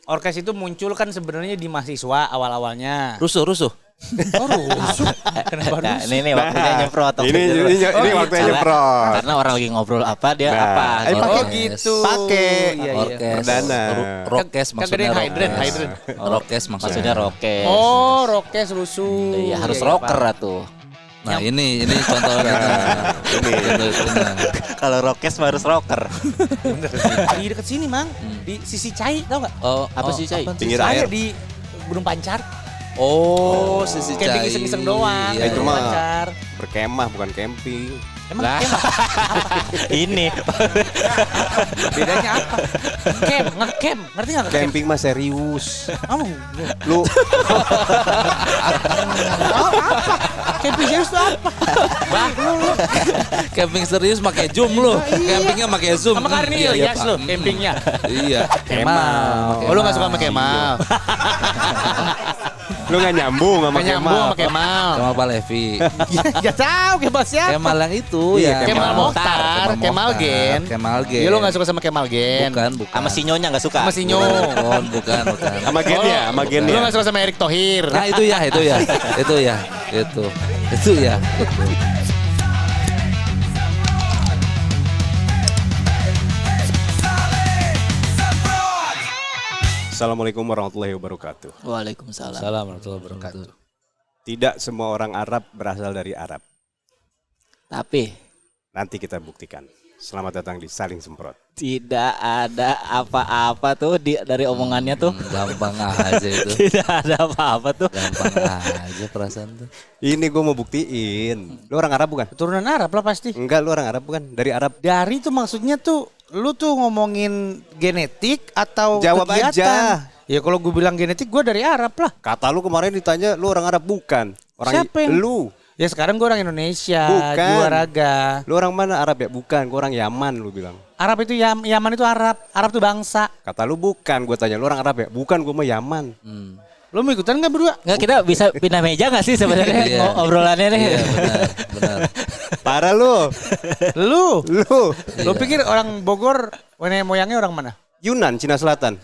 orkes itu muncul kan sebenarnya di mahasiswa awal-awalnya. Rusuh. Oh, rusuh. Kenapa Nah, rusuh? ini waktunya nyemprot. Ini waktunya nyemprot. Karena orang lagi ngobrol apa dia apa. pakai Oh Orkes. gitu. Pakai. Iya, iya. Orkes. Perdana. Rokes Kagak maksudnya. ada yang hydrant. Rokes Maksudnya maksudnya. rokes. Oh, rokes rusuh. Iya, harus Iya, rocker Pak. atuh. Nah ini contohnya. Ini. Kalau rokes harus rocker. Di dekat sini, Mang. Di sisi Cai, tau nggak? Oh, Apa sih, Cai? apaan Pinggir Saya air. di Gunung Pancar. Oh, sisi Camping Cai. iseng-iseng doang. Iya, Gunung Itu mah. Pancar. Berkemah bukan camping. Emang Lah. Ini. bedanya apa? Ngecamp. Ngerti nggak ngecamp? Camping mah serius. Kamu Lu apa? Camping serius itu apa? Bah, lu. Camping serius pakai zoom lu. Campingnya pakai zoom. Sama Karnil, Iya, yes Pak. lu, campingnya. Iya, Kemal. Oh, lu nggak suka sama Kemal? lu nggak nyambung sama Nggak nyambung Kemal. sama Kemal. Kemal Palevi. Gak tahu Kemal siapa. Kemal yang itu Iya, ya. Kemal Mokhtar, Kemal Gen. Kemal Gen. Iya, lu nggak suka sama Kemal Gen. Bukan. Sama si Nyonya enggak suka. Sama si Nyo. Bukan. Sama gennya, sama Lu gennya. nggak suka sama Erick Thohir. Nah itu ya. Itu ya. Assalamualaikum warahmatullahi wabarakatuh. Waalaikumsalam. Salam warahmatullahi wabarakatuh. Tidak semua orang Arab berasal dari Arab. Tapi Nanti kita buktikan. Selamat datang di Saling Semprot. tidak ada apa-apa tuh dari omongannya tuh. Gampang aja itu. Tidak ada apa-apa tuh. Gampang aja perasaan tuh. Ini gue mau buktiin. Lu orang Arab bukan? Turunan Arab lah pasti. Enggak, lu orang Arab bukan? Dari Arab. Dari tuh maksudnya tuh lu tuh ngomongin genetik atau Jawab kegiatan? aja. Ya kalau gue bilang genetik gue dari Arab lah. Kata lu kemarin ditanya lu orang Arab bukan? Orang Siapa yang- lu. Ya sekarang gue orang Indonesia, Bukan. jiwa raga. Lu orang mana Arab ya? Bukan, gue orang Yaman lu bilang. Arab itu Yaman itu Arab. Arab tuh bangsa. Kata lu bukan, gue tanya lu orang Arab ya? Bukan, gue mah Yaman. Lu mau ikutan nggak berdua? Nggak, kita bisa pindah meja nggak sih sebenarnya Iya. obrolannya nih? Iya benar. Parah lu. Lu Lu. pikir orang Bogor nenek moyangnya orang mana? Yunan, Cina Selatan.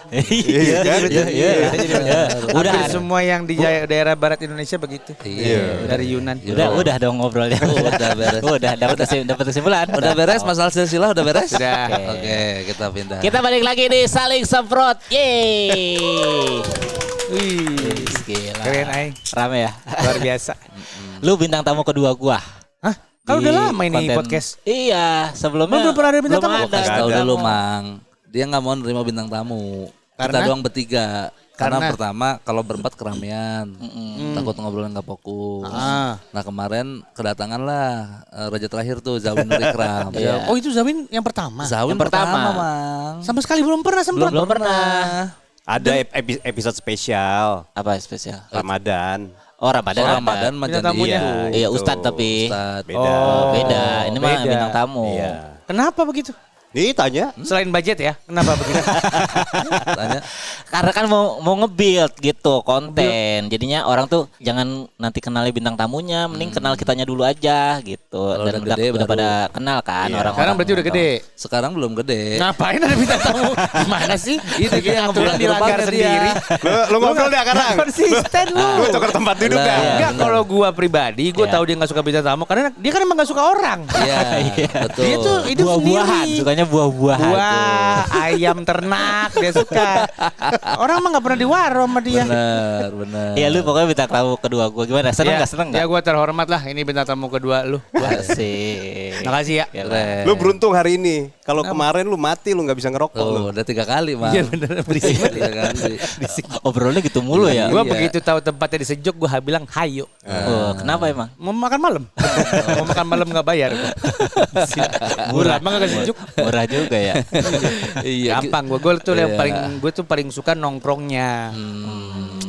Iya, kan? Udah, Hampir semua yang di daerah barat Indonesia begitu. Iya. Dari Yunan. udah dong ngobrolnya. Udah beres. Udah dapat kesimpulan. Udah beres masalah silsilah udah beres? Sudah. Oke, kita pindah. Kita balik lagi di Saling Semprot. Yeay. Wih, Gila. keren aing. Rame ya. Luar biasa. Lu bintang tamu kedua gua. Hah? Kalau Di udah lama ini konten- podcast. Iya, sebelumnya Belum pernah ada bintang tamu? belum ada. Kasih tahu Nggak ada. dulu, Mang. Dia nggak mau nerima bintang tamu. Kita Karena? doang bertiga. Karena Karena? pertama kalau berempat keramaian, takut ngobrolnya nggak fokus. Ah. Nah kemarin kedatanganlah raja terakhir tuh Zawin Nur Ikram. Oh itu Zawin yang pertama. Zawin Yang pertama. Mang. Sama sekali belum pernah semprot. Belum pernah. Ada episode spesial Apa spesial? Ramadan. Oh, Ramadan. Oh, ada. Ramadan mah Bintang jadi tamunya. Iya, itu. Ustadz tapi. Ustadz. Beda. Oh. Beda. Ini mah beda. bintang tamu. Iya. Kenapa begitu? Nih tanya. Selain budget ya, kenapa begitu? Tanya. Karena kan mau nge-build gitu konten. Jadinya orang tuh jangan nanti kenali bintang tamunya, mending kenal kitanya dulu aja gitu. Kalau Dan udah gede udah baru. pada kenal kan Iya. orang-orang. Sekarang berarti udah gede. Sekarang belum gede. Ngapain ada bintang tamu? Gimana sih? Itu dia yang Aturan ngebuat dilanggar gerbangnya sendiri. Lu ngobrol deh sekarang. Konsisten lu. Lu tukar tempat duduk Lah. kan? Enggak, kalau gua pribadi, gua Iya. tahu dia nggak suka bintang tamu karena dia kan emang nggak suka orang. Iya, betul. Dia tuh hidup Buah-buahan, sendiri. sukanya buah-buahan. Buah, ayam ternak dia suka. Orang mah nggak pernah di warung sama dia. benar. Iya, lu pokoknya bintang tamu kedua gua. Gimana? Seneng Ya, enggak? Seneng Ya enggak? gua terhormat lah ini bintang tamu kedua lu. Asik. Makasih ya. Gila. Lu beruntung hari ini. Kalau kemarin lu mati lu nggak bisa ngerokok lu. Oh, udah 3 kali, Mang. Iya bener berisik. 3 kali. Obrolnya gitu mulu ya. Gua Iya. begitu tahu tempatnya di Sejuk gua bilang hayo. Oh, kenapa emang? Mau makan malam. Mau makan malam nggak bayar. Murah emang nggak ke Sejuk. Murah juga ya. Iya. Gampang gue tuh yang Iya. gue tuh paling suka nongkrongnya.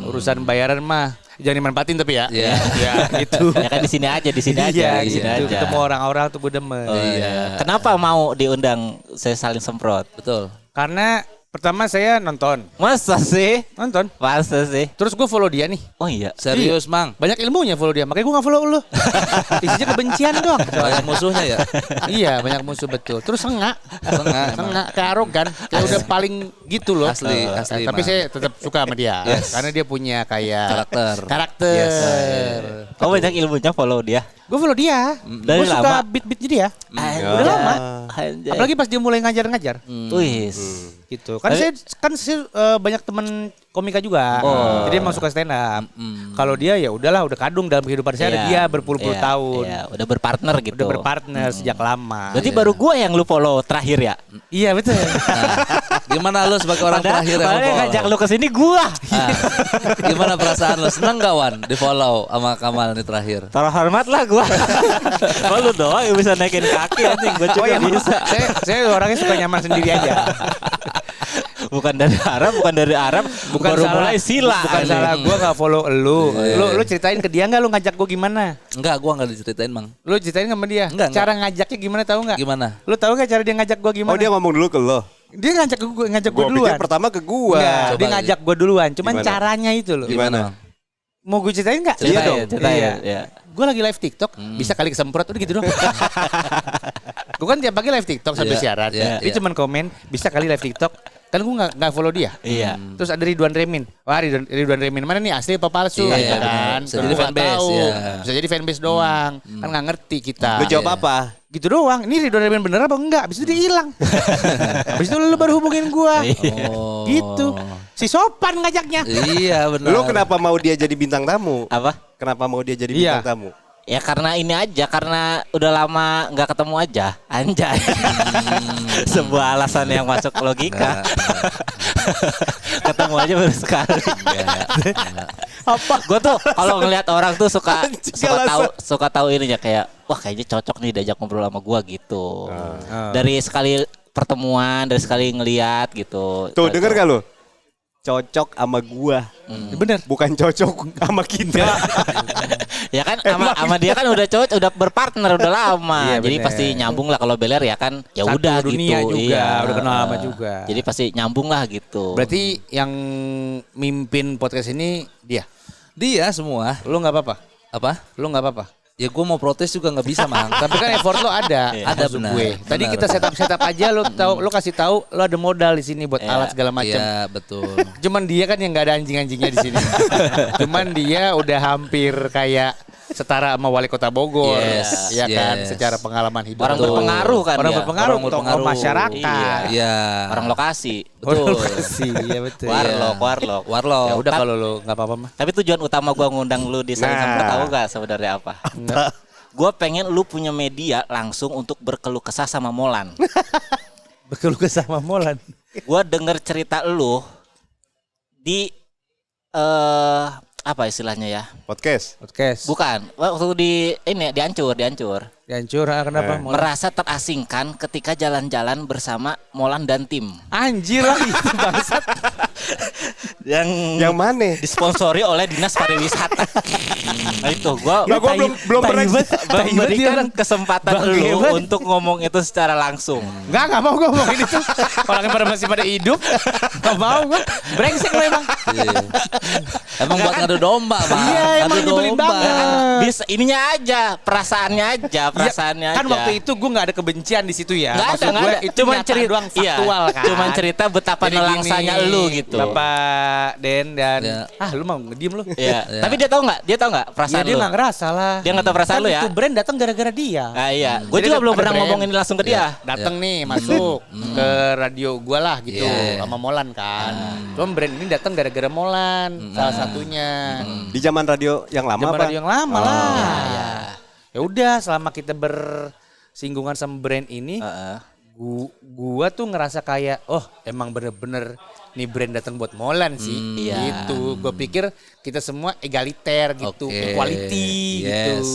Urusan bayaran mah jangan dimanfaatin tapi ya. Iya. Ya gitu. Ya kan di sini aja, di sini aja, Iya di sini gitu. aja. Ketemu orang-orang tuh gue demen. Oh, iya. Kenapa mau diundang saya saling semprot? Betul. Karena Pertama saya nonton. Masa sih? Masa sih? Terus gue follow dia nih. Oh iya. Serius, Mang. Banyak ilmunya follow dia. Makanya gue gak follow lu. Isinya kebencian doang. Banyak musuhnya ya. Iya banyak musuh betul. Terus sengak. Emang. Kayak arogan. Kayak udah paling gitu loh. Asli, Tapi Mang. saya tetap suka sama dia. Yes. Karena dia punya kayak Karakter. Yes. Oh banyak ilmunya follow dia. Gue follow dia. Dari Gue suka lama? beat-beatnya dia. Udah lama. Anjay. Apalagi pas dia mulai ngajar-ngajar. Wis. Gitu. Kan saya banyak temen komika juga. Jadi emang suka stand up. Kalau dia ya udahlah udah kadung dalam kehidupan saya ada dia berpuluh-puluh tahun. Iya, udah berpartner gitu. Udah berpartner sejak lama. Berarti baru gue yang lu follow terakhir ya? Iya betul. Gimana lu sebagai orang terakhir yang Padahal yang follow? ngajak lu kesini gua. Gimana perasaan lu? Seneng gak Wan di follow sama Kamal nih terakhir? Terhormat lah gua. Oh, lu doang yang bisa naikin kaki anjing, gua juga bisa. Saya orangnya suka nyaman sendiri aja. Bukan dari Arab, baru mulai sila. Bukan anjing. salah gua enggak follow lu. Lu ceritain ke dia enggak lu ngajak gua gimana? Enggak, gua enggak diceritain, Mang. Lu ceritain sama dia. Enggak. Cara ngajaknya gimana tahu enggak? Gimana? Lu tahu enggak cara dia ngajak gua gimana? Oh dia ngomong dulu ke lo. Dia ngajak gua Gua duluan. pikir pertama ke gua. Enggak, dia Coba. ngajak gua duluan. Cuman Gimana? caranya itu loh. Gimana? Mang? Mau gue ceritain enggak? Ceritain, Iya dong. ceritain, ya. Gue lagi live TikTok, bisa kali kesemprot udah gitu dong. Gue kan tiap pagi live TikTok sambil Iya, siaran. iya, Dia iya. cuman komen, bisa kali live TikTok. Kan gue nggak follow dia. Iya. Terus ada Ridwan Remin. Wah Ridwan Remin mana nih asli apa palsu? Iya, gitu iya, kan. bisa Terus jadi gua nggak fanbase, tahu. iya. Bisa jadi fanbase doang. Kan nggak ngerti kita. Lu jawab Iya. apa? Gitu doang. Ini Ridwan Remin bener apa enggak? Abis itu dia hilang. Abis itu lu baru hubungin gua. Oh. Gitu. Si sopan ngajaknya. Iya, benar. Lu kenapa mau dia jadi bintang tamu? Apa? Kenapa mau dia jadi Iya. bintang tamu? Ya karena ini aja, karena udah lama nggak ketemu aja, anjay. Sebuah alasan yang masuk logika. Ketemu aja baru sekali. Apa? Gue tuh kalau ngelihat orang tuh suka Anjing, suka tahu ininya kayak, wah kayaknya cocok nih diajak ngobrol sama gua gitu. Dari sekali pertemuan, dari sekali ngelihat gitu. Tuh Cocok. denger gak lu? Cocok sama gua. Bener. Bukan cocok sama kita. Ya kan sama dia kan udah cocok, udah berpartner udah lama. Iya, Jadi bener. pasti nyambung lah kalau Beler ya kan. Ya Satu udah dunia gitu. juga, Iya. udah kenal lama juga. Jadi pasti nyambung lah gitu. Berarti yang mimpin podcast ini dia. Dia semua. Lu nggak apa-apa? Apa? Lu nggak apa-apa? Ya gua mau protes juga nggak bisa, Mang. Tapi kan effort lo ada. Ada, maksud benar. gue. Tadi Benar. kita setup aja lo tahu, lo kasih tahu lo ada modal di sini buat alat segala macam. Iya, betul. Cuman dia kan yang nggak ada anjing-anjingnya di sini. Cuman dia udah hampir kayak setara sama wali kota Bogor, Yes, ya kan? yes. Secara pengalaman hidup. Orang Betul. berpengaruh kan Orang dia. berpengaruh, Orang tokoh berpengaruh. masyarakat. Iya. Orang lokasi. Betul. Sih, iya betul. Warlock. Warlock. Ya udah kalau lo nggak apa-apa mah. Tapi tujuan utama gua ngundang lu di Saling Nah. Sempet tahu gak sebenarnya apa? Gua pengen lu punya media langsung untuk berkeluh kesah sama Molan. Berkeluh kesah sama Molan. Gua denger cerita lu di apa istilahnya ya? Podcast. Podcast. Bukan, waktu di ini dihancur. Hancur, kenapa? Molan? Merasa terasingkan ketika jalan-jalan bersama Molan dan tim. Anjir lah itu bangsat. Yang mana? Disponsori oleh Dinas Pariwisata. Nah itu gua Nah, gua belum pernah- memberikan kesempatan Bang lu Hebat. untuk ngomong itu secara langsung. Enggak mau gue ngomongin itu. Orang yang masih pada hidup. Gak mau gue. Brengsek lo emang. Iya. Emang buat ngadu domba, Bang. Iya, emang Ngadu nyebelin domba. banget. Bisa ininya aja, perasaannya aja. Kan waktu itu gue gak ada kebencian di situ ya. Nggak Maksud ada, gue ada. itu Cuman nyata cerita doang faktual kan. Cuman cerita betapa Jadi nelangsanya gini, lu gitu. Bapak Den dan Ya. lu mau ngediem lu. Iya. Ya. Tapi dia tahu nggak? Dia tahu nggak Ya, perasaan dia lu? gak ngerasa lah. Dia nggak tahu perasaan Kan lu ya? itu brand datang gara-gara dia. Ah, iya. Gue Jadi juga ada belum pernah brand. ngomongin langsung ke dia. Datang nih masuk ke radio gua lah gitu Iya. sama Molan kan. Cuma brand ini datang gara-gara Molan salah satunya. Di zaman radio yang lama Zaman apa? radio yang lama lah. Ya udah selama kita bersinggungan sama brand ini, gua tuh ngerasa kayak emang bener-bener nih brand datang buat Molan sih. Iya. Gitu. Gue pikir kita semua egaliter gitu, Oke. equality gitu. Yes.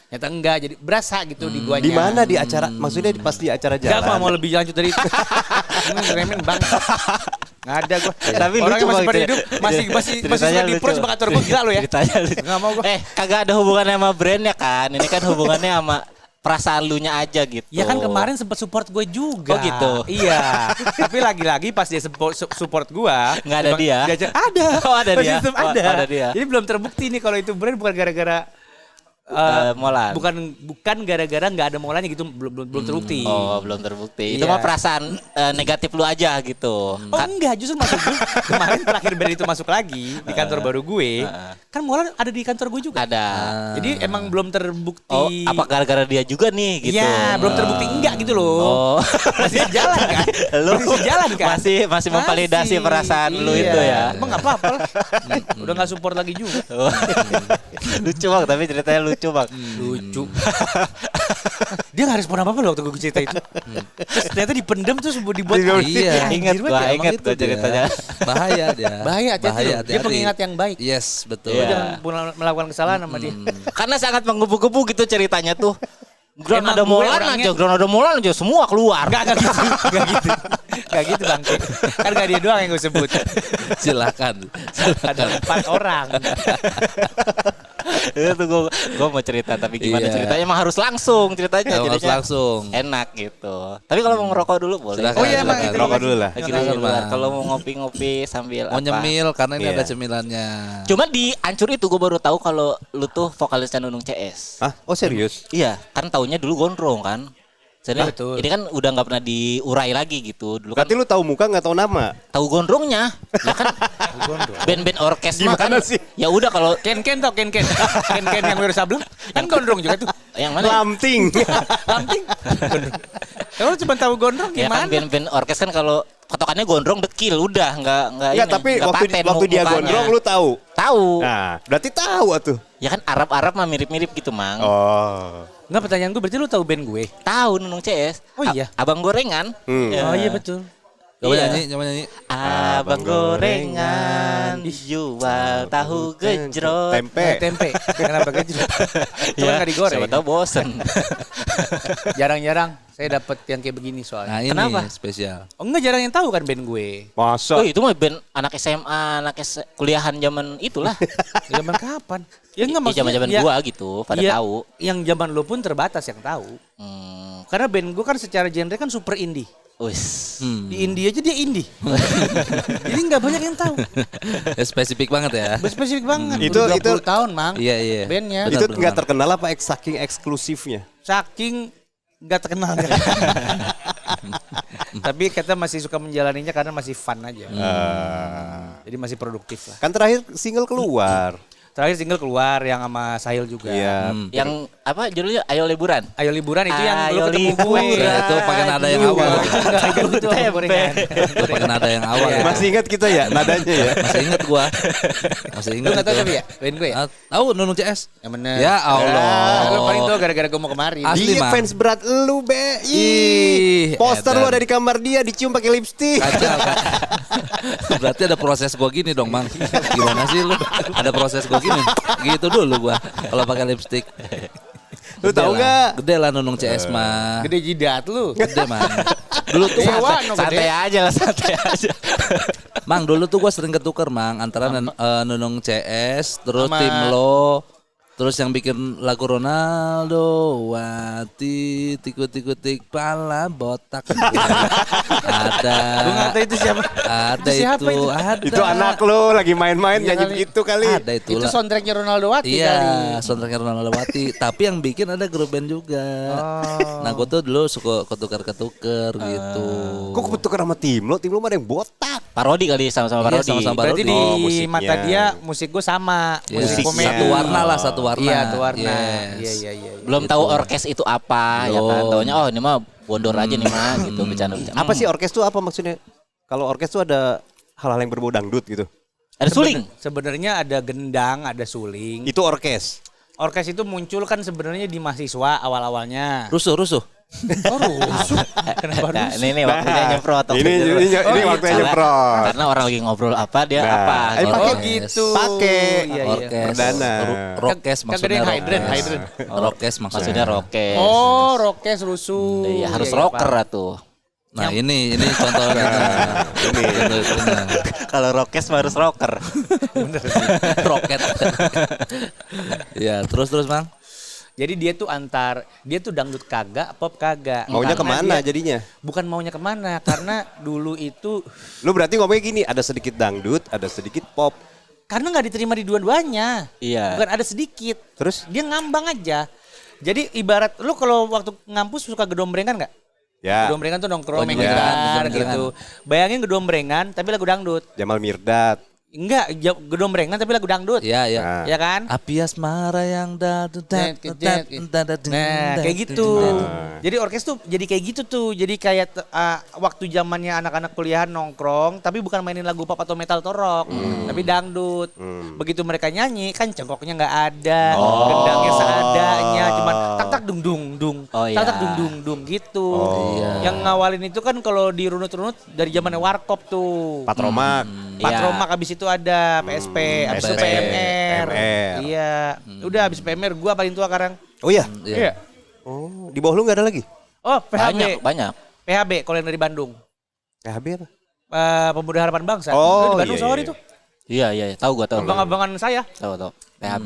Nyata enggak, jadi berasa gitu di guanya. Di mana di acara? Maksudnya pas di acara Enggak jalan. mau lebih lanjut dari itu. Ini ngeremin bang. Nggak ada gua. Tapi Orangnya lucu masih banget pada ya. hidup, masih Ceritanya suka di lucu. pro sebagai aktor gua gila lo ya. Ceritanya lucu. Nggak mau gua. Kagak ada hubungannya sama brandnya kan. Ini kan hubungannya sama perasaan lu nya aja gitu. Ya kan kemarin sempat support gue juga. Oh gitu? Iya. Tapi lagi-lagi pas dia support gue. Nggak ada dia? Ada. Oh, ada Masih dia? tetap Oh, ada. ada dia. Jadi belum terbukti nih kalau itu brand bukan gara-gara Molan. bukan gara-gara nggak ada Molannya gitu, belum terbukti. Oh, belum terbukti. Itu Iya. mah perasaan negatif lu aja gitu. Oh enggak, justru maksud gue kemarin terakhir band itu masuk lagi di kantor baru gue, kan Molan ada di kantor gue juga. Ada. Jadi emang belum terbukti. Oh, apa gara-gara dia juga nih gitu? Iya, belum terbukti enggak gitu loh. Oh. Masih jalan kan? Lu masih sejalan kan? masih memvalidasi perasaan lu Iya. itu ya. Emang nggak apa-apa lah. Udah nggak support lagi juga. Lucu Bang, tapi ceritanya lucu Bang. Lucu. Dia nggak respon apa-apa loh waktu gue cerita itu. Terus ternyata dipendem terus dibuat. Iya. Ingat Anjir, gua, banget ya. ingat Emang gua itu dia. ceritanya. Bahaya dia. Bahaya, hati-hati loh. Dia hati-hati. pengingat yang baik. Yes, betul. Lu Iya. jangan melakukan kesalahan sama dia. Karena sangat menggebu-gebu gitu ceritanya tuh. Ground Emang ada gue Molan orangnya- aja, ground ada Molan aja semua keluar. Enggak gitu. Enggak gitu. Enggak gitu Bang. Kan gak dia doang yang gue sebut. Silakan. Ada 4 orang. Itu gue mau cerita tapi gimana Iya. ceritanya emang harus langsung ceritanya Harus jadinya langsung. enak gitu. Tapi kalau mau ngerokok dulu boleh. Silakan, Oh iya, emang silakan. itu Rokok dulu lah. Lagi Silakan, di luar. Bang. Kalau mau ngopi-ngopi sambil Mau apa. nyemil karena ini Iya. ada cemilannya. Cuma di Ancur itu gue baru tahu kalau lu tuh vokalisnya Nunung CS. Hah? Oh serius? Iya, kan taunya dulu gondrong kan. Jadi Betul. ini kan udah nggak pernah diurai lagi gitu. Dulu kan Berarti lu tahu muka nggak tahu nama? tahu gondrongnya. Ya kan band-band orkes mah kan. Gimana sih? Ya udah kalau Ken tau Ken yang Wiro Sableng kan gondrong juga tuh. yang mana? Lamting. Lamping. Kalau cuma tahu gondrong Ya kan gimana? band-band orkes kan kalau patokannya gondrong dekil udah nggak Enggak, ini, tapi nggak waktu paten waktu dia mukanya. gondrong lu tahu. Tahu. Nah, berarti tahu atuh. Ya kan Arab-Arab mah mirip-mirip gitu, Mang. Oh. Enggak, pertanyaan gue berarti lu tahu band gue? Tahu Nunung CS. Oh iya? Abang gorengan. Ya. Oh iya betul. Coba Iya. nyanyi, coba nyanyi. Abang gorengan jual tahu gejrot. Tempe. Kenapa gitu? Cuma nggak digoreng. Siapa tahu bosen. Jarang-jarang saya dapat yang kayak begini soalnya. Nah, ini Kenapa? spesial. Oh enggak, jarang yang tahu kan band gue. Masa? Oh itu mah band anak SMA, anak kuliahan zaman itulah. Zaman kapan? Ya enggak Ya maksudnya. zaman-zaman ya, gua gitu, pada ya, tahu. Yang zaman lu pun terbatas yang tahu. Hmm. Karena band gue kan secara genre kan super indie. Wis. Di indie aja dia indie. Jadi nggak banyak yang tahu. Ya, spesifik banget ya. Spesifik banget. Itu- Udah 20 itu- tahun, Mang. Iya, iya. Bandnya. Benar, Itu benar. nggak terkenal apa saking eksklusifnya? Saking nggak terkenal. Tapi kita masih suka menjalaninya karena masih fun aja. Jadi masih produktif lah. Kan terakhir single keluar. Terakhir single keluar yang sama Sahil juga. Iya. Yang apa judulnya Ayo Liburan. Ayo liburan itu yang Ayo lu ketemu gue. liburan. Itu pakai nada yang Ayo. awal. Itu gorengan. Itu pakai nada yang awal ya. Masih ingat kita ya nadanya ya? Masih inget gua. Masih Lu inget. nggak tahu itu. tapi ya band gue ya? Tahu Nunung CS? Yang bener. Ya Allah. Lu paling tahu gara-gara gue mau kemari. Asli, Dia Mang. fans berat lu, Be. Ih, Poster lu edan. ada di kamar dia dicium pakai lipstik. Kacau kan. Berarti ada proses gua gini dong, Mang. Gimana sih lu? Ada proses gua gini. Gitu dulu gua kalau pakai lipstik. Lu Gede tahu lah. nggak? Gede lah Nunung CS mah. Gede jidat lu. Gede, Mang. Dulu tuh Dewa, no, Santai gede. aja lah, santai aja. Mang, dulu tuh gua sering ketuker, Mang, antara Nunung CS terus Sama- tim lo. Terus yang bikin lagu Ronaldo, Wati, tik pala botak. Ada. Gue nggak tahu itu siapa. Ada Itu siapa itu? Ada. Itu anak lu lagi main-main Iya nyanyi kali. begitu kali. Ada itu Itu lah. soundtracknya Ronaldo Wati kali. Iya, soundtracknya Ronaldo Wati. Tapi yang bikin ada grup band juga. Nah, gue tuh dulu suka ketukar-ketuker gitu. Kok kebetulan sama tim lo? Tim lo mah ada yang botak. Parodi kali sama-sama Iya, parodi. sama-sama Berarti parodi. di Oh, musiknya. mata dia musik gue sama. Iya, Musik komedi. satu warna lah, satu warna. Iya, satu warna. Yes. Iya. Belum tahu orkes itu apa ya kan. Belum. Taunya oh ini mah bondor aja nih mah gitu bercanda-bercanda. Apa sih orkes tuh apa maksudnya? Kalau orkes tuh ada hal-hal yang berbau dangdut gitu. Ada suling. Sebenarnya ada gendang, ada suling. Itu orkes. Orkes itu muncul kan sebenarnya di mahasiswa awal-awalnya. Rusuh. Oh, rusuh. Kenapa Nah, rusuh? ini waktunya nyemprot. Ini waktunya nyemprot. Karena orang lagi ngobrol apa dia Nah, apa. eh, gitu. pakai Oh gitu. Pakai. Iya, iya. Orkes. Perdana. Rokes Kagak ada maksudnya. yang Rokes. hydran. Rokes Maksudnya maksudnya. rokes. Oh, rokes rusuh. Iya, harus Iya, rocker Pak. atuh. Nah, ini contohnya. Ini. Contohnya. Kalau rokes mah harus rocker. Roket. Ya, terus Mang. Jadi dia tuh dangdut kagak, pop kagak. Maunya Karena kemana dia- jadinya? Bukan maunya kemana, karena dulu itu Lu berarti ngomongnya gini, ada sedikit dangdut, ada sedikit pop. karena nggak diterima di dua-duanya. Iya. Bukan ada sedikit. Terus? Dia ngambang aja. Jadi ibarat lu kalau waktu ngampus suka gedombrengan nggak? Ya, Gedombrengan tuh nongkrong Oh, main iya, gitar gedombrengan. gitu. Bayangin gedombrengan tapi lagu dangdut. Jamal Mirdad. Enggak, gedombrengan tapi lagu dangdut. Iya, iya. Nah. Ya kan? Api asmara yang Nah, kayak gitu. Jadi orkes tuh jadi kayak gitu tuh. Jadi kayak waktu zamannya anak-anak kuliahan nongkrong, tapi bukan mainin lagu pop atau metal atau rock, tapi dangdut. Begitu mereka nyanyi, kan cengkoknya nggak ada, gendangnya seadanya, cuman tak tak dung dung dung, Oh, tak tak iya. dung dung dung gitu. iya. Yang ngawalin itu kan kalau dirunut-runut dari zamannya Warkop tuh. Patromak. Patromak abis itu ada PSP, abis itu PSP, PMR. PMR. Iya. Udah abis PMR gua paling tua sekarang. Oh iya? Iya. Oh, di bawah lu gak ada lagi? Oh, PHB. Banyak. PHB kalau yang dari Bandung. PHB apa? Pemuda Harapan Bangsa. Oh, Itu di Bandung iya, sorry iya. tuh. Iya, tahu gua tahu. Abang-abangan saya. Tahu. PHB.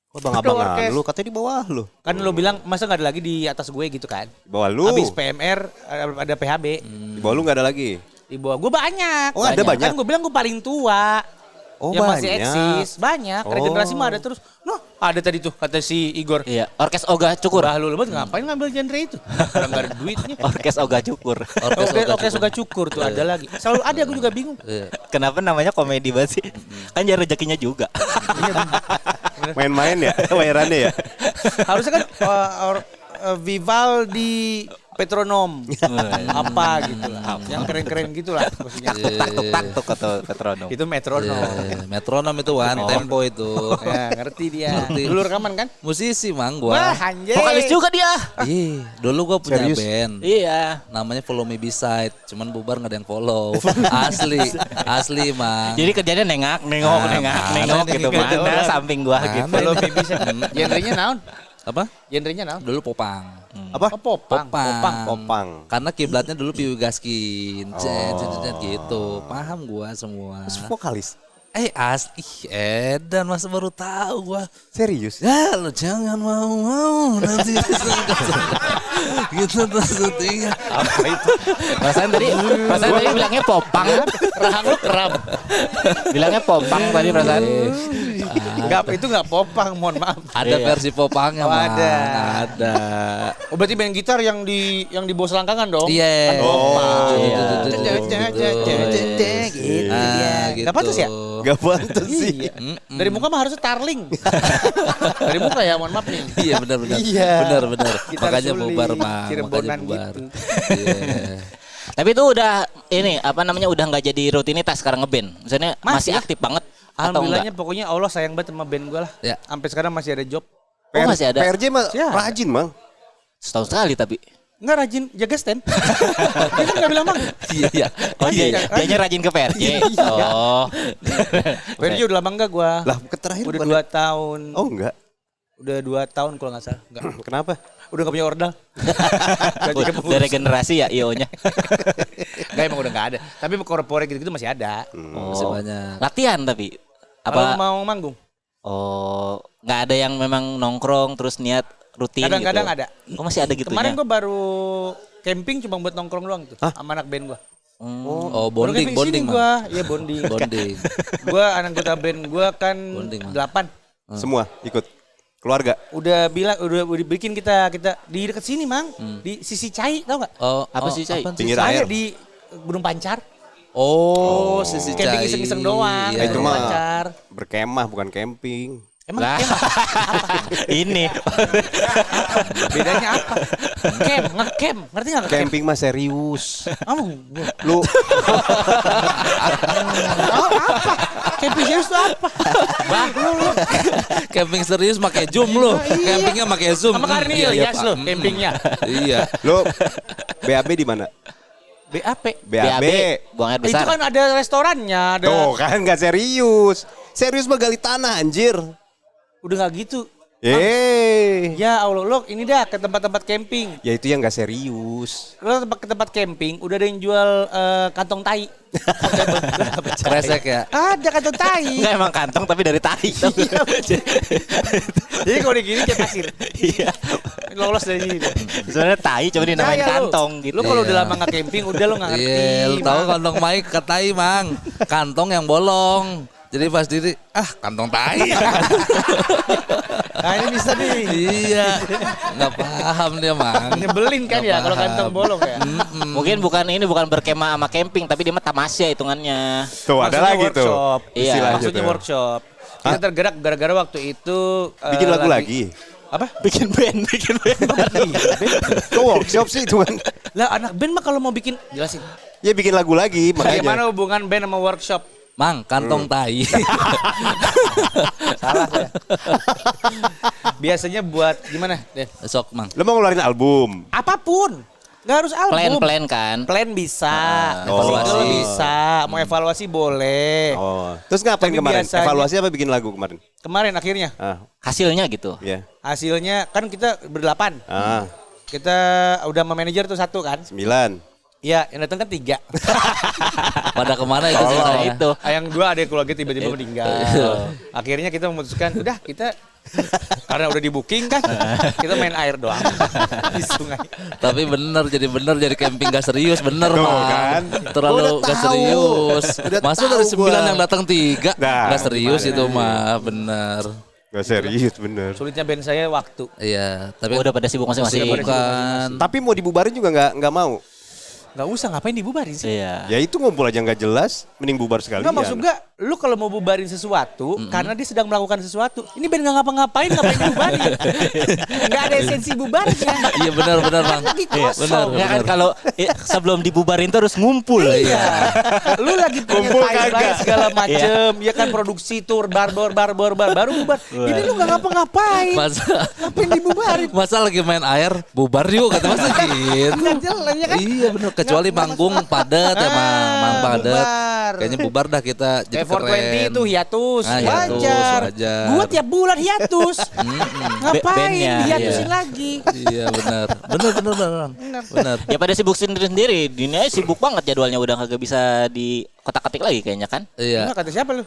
Oh, bang-abangan orkes. lu katanya di bawah lu. Kan lo bilang masa nggak ada lagi di atas gue gitu kan. Di bawah lu. Abis PMR ada PHB. Di bawah lu gak ada lagi. Di bawah gue banyak. Oh, ada banyak? Kan gue bilang gue paling tua. Oh, yang masih banyak. eksis. Banyak. Regenerasi mah ada terus. Noh, ada tadi tuh kata si Igor. Iya, Orkes Oga Cukur. Bahlul banget ngapain ngambil genre itu? Orang nggak ada duitnya. Orkes Oga Cukur. Oke, suka cukur tuh ada lagi. Selalu ada, gue juga bingung. Kenapa namanya komedi banget sih? Kan jadi rezekinya juga. Main-main ya, bayarannya ya. Harusnya kan Vivaldi Petronom apa gitu lah. Yang keren-keren gitu lah maksudnya. Taktuk atau Petronom. Itu metronom. Metronom itu one tempo itu. Ya, ngerti dia. Ngerti. Dulu rekaman kan? Musisi mang Wah, gua. anjay. Vokalis juga dia. Ih, dulu gua punya Serius? band. Iya. Namanya Follow Me Beside, cuman bubar nggak ada yang follow. Asli mang. Jadi kerjanya nengok gitu nih, gitu. mana samping gua Mana gitu. Kalau bisa. Genrenya naon? Apa? Genrenya naon? Dulu popang. Apa? Oh, popang. Popang. Karena kiblatnya dulu Piwi Gaskin. Gitu. Paham gua semua. Terus vokalis. Asli edan masa baru tahu gua. Serius? Ya lo jangan mau nanti gitu terus tinggal. Apa itu? Perasaan tadi bilangnya popang. Rahang lu keram. Bilangnya popang tadi perasaan. Enggak, itu enggak popang, mohon maaf. Ada versi popangnya Oh, Mang. ada. Ada. Oh, berarti main gitar yang di bawah selangkangan dong? Iya. Kan popang. Iya. Gitu Ah, dia. gitu. Enggak pantas ya? Gak pantas sih. Iya. Dari muka mah harusnya tarling. Dari muka ya, mohon maaf nih. Iya benar. Iya. Benar. Gitar Makanya suling, bubar Mang. Cirebonan Makanya bubar. gitu. Iya. Tapi itu udah udah nggak jadi rutinitas sekarang ngeband. Maksudnya masih Masih. aktif banget atau Alhamdulillahnya enggak? pokoknya Allah sayang banget sama band gue lah. Ya. Sampai sekarang masih ada job. Oh, masih ada. PRJ mah Ya. rajin, Mang. Setahun sekali tapi. Enggak rajin jaga stand. Dia kan nggak bilang mang. Iya. Oh iya, dianya rajin ke PRJ. Oh. PRJ udah lama enggak gua. Lah, terakhir Udah bukan- 2 tahun. Oh, enggak. Udah 2 tahun kalau nggak salah. Enggak. Kenapa? Udah nggak punya ordal. Udah regenerasi ya IO-nya. Enggak emang udah nggak ada. Tapi korpore gitu-gitu masih ada. Masih banyak. Latihan tapi Kalau apa? mau manggung, Oh, nggak ada yang memang nongkrong terus niat rutin kadang-kadang gitu. ada. Oh, masih ada gitunya. Kemarin gua baru camping cuma buat nongkrong doang tuh sama anak band gua. Oh, Baru bonding camping sini Mang. gua. Iya bonding. Bonding. Gua anak anggota band gua kan Bonding, Mang. 8. Semua ikut. Keluarga. Udah bikin kita di dekat sini, Mang. Di sisi Cai, tau nggak? Oh, Apa sih, Cai? apaan Pinggir Saya air. di Gunung Pancar. Oh, sisi Camping Cai. iseng-iseng doang. Iya, Itu Gunung mah Pancar. berkemah bukan camping. Emang Lah. camp Ini. bedanya apa? Ngecamp, ngerti nggak ngecamp? Camping mah serius. Lu Camping serius itu apa? Camping serius pakai zoom lo. Campingnya pakai zoom. Sama Karin Iya, Ilyas Pak. lo, campingnya. Iya. lu BAB di mana? BAP. BAB. Buang air Itu besar. kan ada restorannya, ada. Tuh kan gak serius. Serius mah gali tanah anjir. Udah nggak gitu. Ya Allah, lo ini dah ke tempat-tempat camping. Ya itu yang gak serius. Lo ke tempat camping udah ada yang jual kantong tai. Kresek ya. Ada kantong tai. Enggak emang kantong tapi dari tahi. Jadi kalau di gini kayak pasir. Iya. Lolos dari sini. Sebenarnya tahi cuma dinamain Percaya lu. kantong gitu. Lu kalau Iya. udah lama nggak camping, udah lo nggak ngerti. Iya, lu tahu kantong Mike katai mang, kantong yang bolong. Jadi pas diri, kantong tai. Nah ini bisa nih. Iya, nggak paham dia mang. Nyebelin kan Nggak ya kalau paham. kantong bolong ya. Mungkin bukan berkemah sama camping tapi dia mah tamasya hitungannya. Tuh ada Maksudnya lagi tuh. workshop. Iya. Istilahnya Maksudnya tuh. workshop. Kita tergerak gara-gara waktu itu Bikin lagu lagi. Apa? Bikin band. Kok workshop sih itu kan? Lah anak band mah kalau mau bikin jelasin. Ya bikin lagu lagi Bagaimana makanya. hubungan band sama workshop? Mang, kantong tai. Salah saya. Biasanya buat gimana, Den? Sok mang. Lo mau ngeluarin album? Apapun. Nggak harus album. Plan kan. Plan bisa. evaluasi. Single bisa. Mau evaluasi boleh. Oh. Terus ngapain Tapi kemarin? biasanya- Evaluasi apa bikin lagu kemarin? Kemarin akhirnya. Hasilnya gitu. Ya. Hasilnya kan kita berdelapan. Kita udah sama manajer tuh satu kan. 9. Iya, yang datang kan 3. Pada kemana itu Oh, ceritanya? itu. Yang 2 ada keluarga tiba-tiba meninggal. Akhirnya kita memutuskan, udah kita karena udah di booking kan, kita main air doang di sungai. Tapi jadi camping gak serius, bener Tuh, mang. kan? Terlalu Gua udah gak tahu. serius. Udah Masa tahu dari 9 gua. yang datang 3 Nah, gak serius gimana itu nih? mah, bener. Gak serius bener. Sulitnya band saya waktu. Iya, tapi Udah pada sibuk masing-masing. bukan. Tapi mau dibubarin juga nggak mau. Nggak usah, ngapain dibubarin sih? Iya. Ya itu ngumpul aja nggak jelas, mending bubar sekalian. Enggak, maksud gua, lu kalau mau bubarin sesuatu, karena dia sedang melakukan sesuatu, ini band nggak ngapa-ngapain, ngapain dibubarin? Nggak ada esensi bubarnya. Iya benar mang. Lagi Benar, kosong. Ya kan kalau sebelum dibubarin terus ngumpul. Iya. Lu lagi punya Kumpul timeline kagak. segala macem, ya kan produksi tour, baru bubar. Ini lu nggak ngapa-ngapain. Masa Ngapain dibubarin? masa lagi main air bubar yuk kata masa gitu. Nggak jelas ya kan? Iya bener, kecuali manggung padat ya mang padat. bubar. Kayaknya bubar dah kita jadi Kayak 420 keren. itu hiatus, Ah, hiatus, wajar. wajar. Gua tiap bulan hiatus. Ngapain Bandnya, dihatusin iya. lagi? Iya benar. Benar. Ya pada sibuk sendiri-sendiri. Dunia sibuk banget jadwalnya udah kagak bisa di kotak-katik lagi kayaknya kan. Iya. Enggak, kata siapa lu?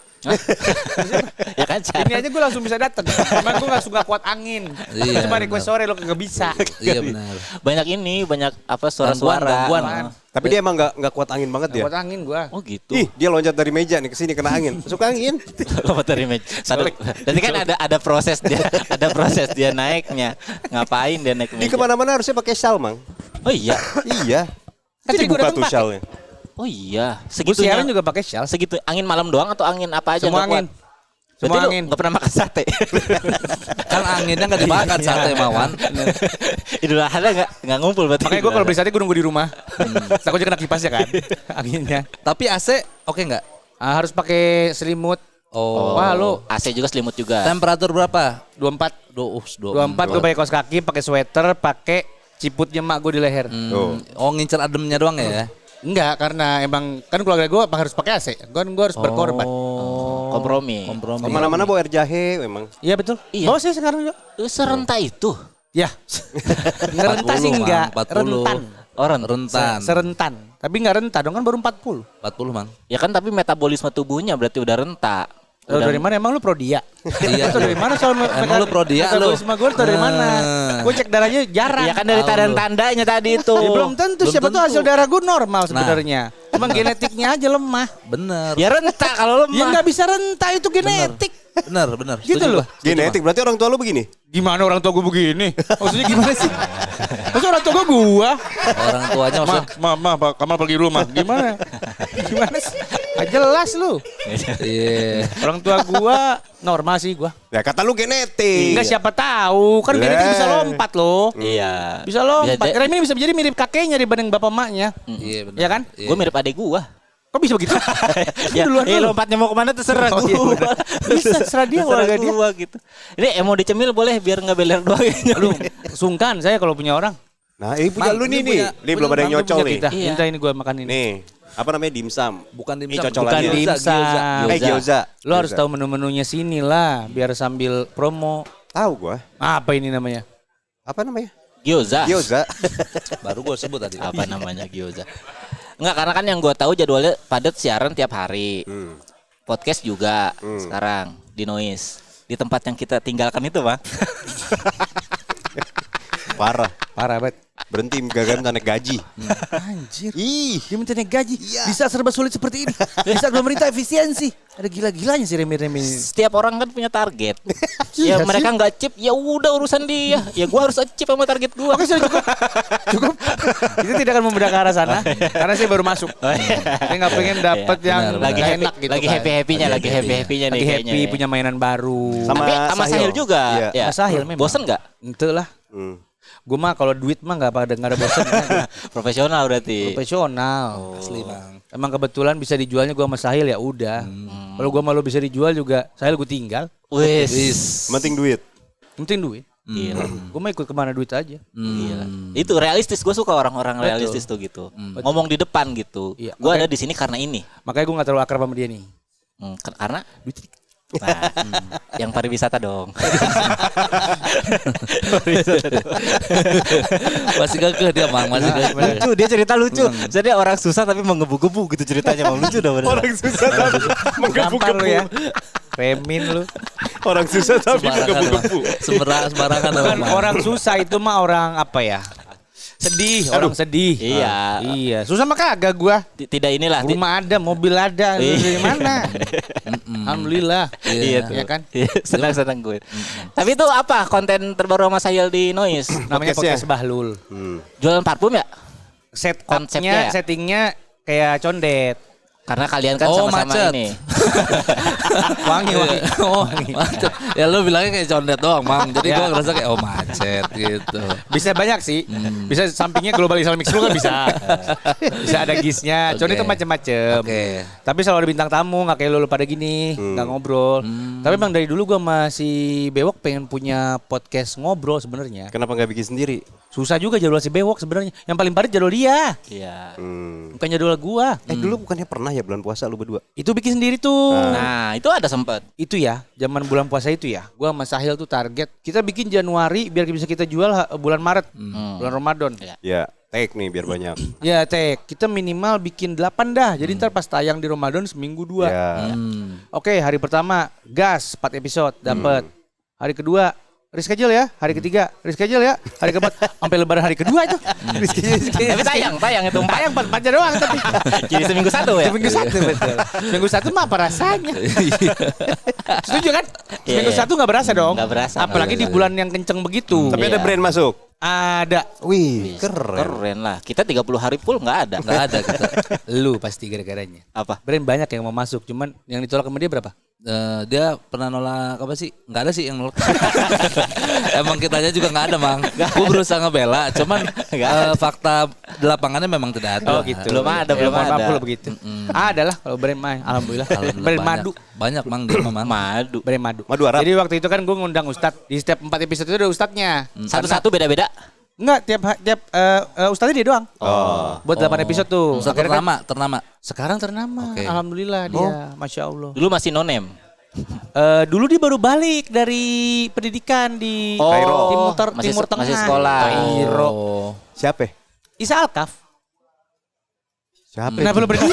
Ya kan Ini aja gue langsung bisa dateng. Cuman gue gak suka kuat angin. Iya, Cuma request sore lo kagak bisa. Iya benar. banyak apa suara-suara. Gangguan. Tapi dia emang nggak kuat angin banget ya. Kuat angin gue. Oh gitu. Ih, dia loncat dari meja nih ke sini kena angin. Masuk angin. Lompat dari meja. Nanti kan ada proses dia naiknya. Ngapain dia naik Di meja? kemana-mana harusnya pakai shawl, Mang. Oh iya. Iya. Kan Itu tadi gua dibuka datang tuh pakai. shawlnya. Oh iya. Gue siaran juga pakai shell. Segitu angin malam doang atau angin apa aja Semua nggak kuat? angin. Semua Berarti lu angin. nggak pernah makan sate. Kan anginnya nggak dibakar sate mawan. Idul Adha nggak ngumpul berarti. Makanya gue kalau beli sate gue nunggu di rumah. Takutnya kena kipas ya kan. Anginnya. Tapi AC oke nggak? Harus pakai selimut. Oh. Wah lu AC juga selimut juga. Temperatur berapa? 24. 24. 24 gue pakai kaos kaki, pakai sweater, pakai ciputnya mak gue di leher. Tuh. Oh ngincer ademnya doang ya? Enggak, karena emang kan keluarga gue harus pakai AC. Gue harus berkorban. Kompromi. Kompromi. Kemana-mana bawa air jahe memang. Iya betul. Iya. Bawa saya sekarang juga. Serentak itu. Ya. Ngerentas sih 40, enggak. Mang, 40. Rentan. Rentan. Serentan. Tapi enggak rentan dong kan baru 40. 40 mang. Ya kan tapi metabolisme tubuhnya berarti udah rentak. Tahu dari mana emang lu prodia? Iya. Tahu dari mana soal Emang lu prodia lu? metabolisme gue tahu dari mana? Gue cek darahnya jarang. Ya kan dari tanda-tandanya tadi itu. Ya, belum tentu Belum siapa tuh tentu. hasil darah gue normal sebenarnya. Emang genetiknya aja lemah. Bener. Ya rentak kalau Ya lemah. nggak bisa rentak itu genetik. Bener. Gitu Setuju loh. gua. Genetik berarti orang tua lu begini. Gimana orang tua gue begini? Maksudnya gimana sih? Maksudnya orang tua gue Orang tuanya maksudnya. Ma, Pak Kamal pergi rumah. Gimana? Gimana sih? Gak jelas lu. Iya. Orang tua gua normal sih gua. Ya kata lu genetik. Enggak siapa tahu, kan genetik bisa lompat loh. Iya. Bisa lompat. Bisa Remy bisa jadi mirip kakeknya dibanding bapak emaknya. Iya bener. Ya kan? Gue mirip adik gua. Kok bisa begitu? Ya, Duluan dulu. lompatnya mau kemana terserah Oh, iya, gua. bener. Bisa, serah dia, keluarga dia. Gua gitu. Ini mau dicemil boleh biar nggak beler doang. Lu sungkan saya kalau punya orang. Nah, ini punya Mang, lu nih ini nih. punya- Ini belum ada yang Lu nyocol punya nih. kita. Iya. Minta ini gua makan ini. Nih, apa namanya dimsum? Bukan Ini dimsum. cocolannya. Bukan dimsum. Gyoza. Gyoza. Lu harus tahu menu-menunya sini lah biar sambil promo. Tahu gua. Apa ini namanya? Apa namanya? Gyoza. Gyoza. Baru gue sebut tadi. Apa namanya gyoza? Enggak, karena kan yang gue tahu jadwalnya padat siaran tiap hari. Podcast juga sekarang di Noise. Di tempat yang kita tinggalkan itu, Bang. Parah. Parah banget. Berhenti gagal naik gaji. Anjir. Ih, Dia minta naik gaji. Bisa serba sulit seperti ini. Bisa pemerintah efisiensi. Ada gila-gilanya sih Remi-Remi. Setiap orang kan punya target. Iya Ya sih. mereka nggak chip, ya udah urusan dia. Ya gua harus chip sama target gua. Oke, sudah cukup. Cukup. Itu tidak akan membedah ke arah sana. Karena saya baru masuk. Saya nggak pengen dapat yang benar, lagi nggak happy, enak gitu lagi kan. happy-happynya, lagi happy-happynya nih Lagi kayaknya. happy punya mainan baru. Sama Tapi Sahil juga. Iya. Ya. Sama Sahil memang. Bosen nggak? Itu lah. Gue mah kalau duit mah nggak ada bosan. Profesional berarti. Profesional. Asli bang. Emang kebetulan bisa dijualnya gue sama Sahil ya udah. Kalau gue malu bisa dijual juga Sahil gue tinggal. Wis. penting duit. Penting duit. Gila. Gue mah ikut kemana duit aja. Gila. Itu realistis, gue suka orang-orang realistis tuh gitu. Ngomong di depan gitu. Iya, Gue makanya- ada di sini karena ini. Makanya gue nggak terlalu akrab sama dia nih. Karena duit. Nah, yang pariwisata dong. Masih gagah dia mang, masih gagah. Lucu, dia cerita lucu. Jadi orang susah tapi menggebu-gebu gitu ceritanya. Mau lucu dah bener. Orang susah tapi Gampang lu ya. Remin lu. Orang susah tapi menggebu-gebu. Sembarangan Bukan Mang. orang susah itu mah orang apa ya? Sedih, orang sedih. Iya. Iya, susah mah kagak gua. Tidak inilah. Rumah ada, mobil ada, lu dari mana? Alhamdulillah. Iya tuh. Ya kan? Senang-senang gue. Tapi itu apa konten terbaru sama Sahil di Noise? Namanya Podcastnya. podcast Bahlul. Jualan parfum ya? Setupnya, Konsepnya ya? settingnya kayak condet. Karena kalian kan Oh, sama-sama macet. ini. Wangi, wangi. Oh, macet. Ya lu bilangnya kayak condet doang, Mang. Jadi Ya. gua ngerasa kayak macet gitu. Bisa banyak sih. Bisa sampingnya Global Islamic School kan bisa. Bisa ada gisnya. Condet itu Oke. macam-macam. Oke. Tapi selalu ada bintang tamu, nggak kayak lu pada gini, nggak ngobrol. Tapi emang dari dulu gua masih Bewok pengen punya podcast ngobrol sebenarnya. Kenapa nggak bikin sendiri? Susah juga jadwal si Bewok sebenarnya. Yang paling padat jadwal dia, Iya. bukan jadwal gua. Dulu bukannya pernah ya bulan puasa lu berdua? Itu bikin sendiri tuh. Nah, itu ada sempat. Itu ya, zaman bulan puasa itu ya. Gua sama Sahil tuh target kita bikin Januari biar bisa kita jual bulan Maret, bulan Ramadan. Ya. Ya, take nih biar banyak. Ya, kita minimal bikin 8 dah. Jadi ntar pas tayang di Ramadan seminggu 2. Ya. Oke, hari pertama gas 4 episode dapat. Hari kedua reschedule ya, hari ketiga reschedule ya, hari keempat sampai lebaran hari kedua itu. Tapi tayang itu 4. Tayang 4 doang tapi. Jadi seminggu satu ya? Seminggu satu betul. Seminggu satu mah apa rasanya? Setuju kan? Seminggu Iya. satu nggak berasa dong. Nggak berasa. Apalagi di bulan yang kenceng begitu. Tapi ada Iya. brand masuk. Ada. Wih, keren. Keren lah. Kita 30 hari full nggak ada. Enggak ada kita. Lu pasti gara-garanya. Apa? Brand banyak yang mau masuk, cuman yang ditolak sama dia berapa? Dia pernah nolak apa sih? Enggak ada sih yang nolak. Emang kitanya juga enggak ada, Mang. Gue berusaha ngebela, cuman fakta di lapangannya memang tidak ada. Oh gitu. Belum ada, belum mohon maaf ada. kalau begitu. Ada lah kalau brand mah, alhamdulillah. Brand Banyak. madu. Banyak, Mang, dia memang. Madu. Brand madu. Madu Arab. Jadi waktu itu kan gue ngundang Ustadz. Di setiap 4 episode itu ada Ustadznya. Satu-satu beda-beda. Enggak, tiap Ustadznya dia doang. Buat 8 episode tuh. Ustaz Akhirnya kan ternama. sekarang ternama. Oke. Alhamdulillah dia. Masya Allah. Dulu masih no-name. Dulu dia baru balik dari pendidikan di Oh, Timur Tengah. masih sekolah. Kairo. Oh. Siapa? Isa Alkaf. Siapa? Kenapa lu berdiri?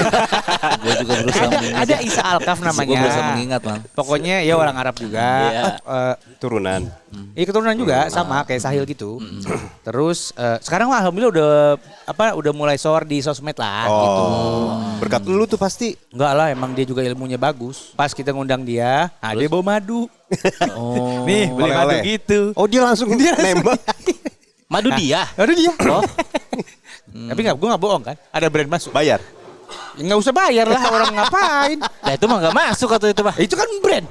Gue juga berusaha mengingat. Ada Isa Alkaf Gue namanya. berusaha mengingat, Mang. Pokoknya ya orang Arab juga. Iya. Turunan. Iya keturunan juga sama kayak Sahil gitu. Terus sekarang mah alhamdulillah udah mulai soar di sosmed lah gitu. Berkat lu tuh pasti. Enggak lah, emang dia juga ilmunya bagus. Pas kita ngundang dia, dia bawa madu. Nih, beli madu Oleh-oleh. gitu. Oh, dia langsung nembak. Madu dia. Aduh dia. Oh. Tapi gue nggak bohong kan? Ada brand masuk. Bayar. Ya, nggak usah bayar lah, orang ngapain? Nah itu mah nggak masuk atau itu mah. Itu kan brand.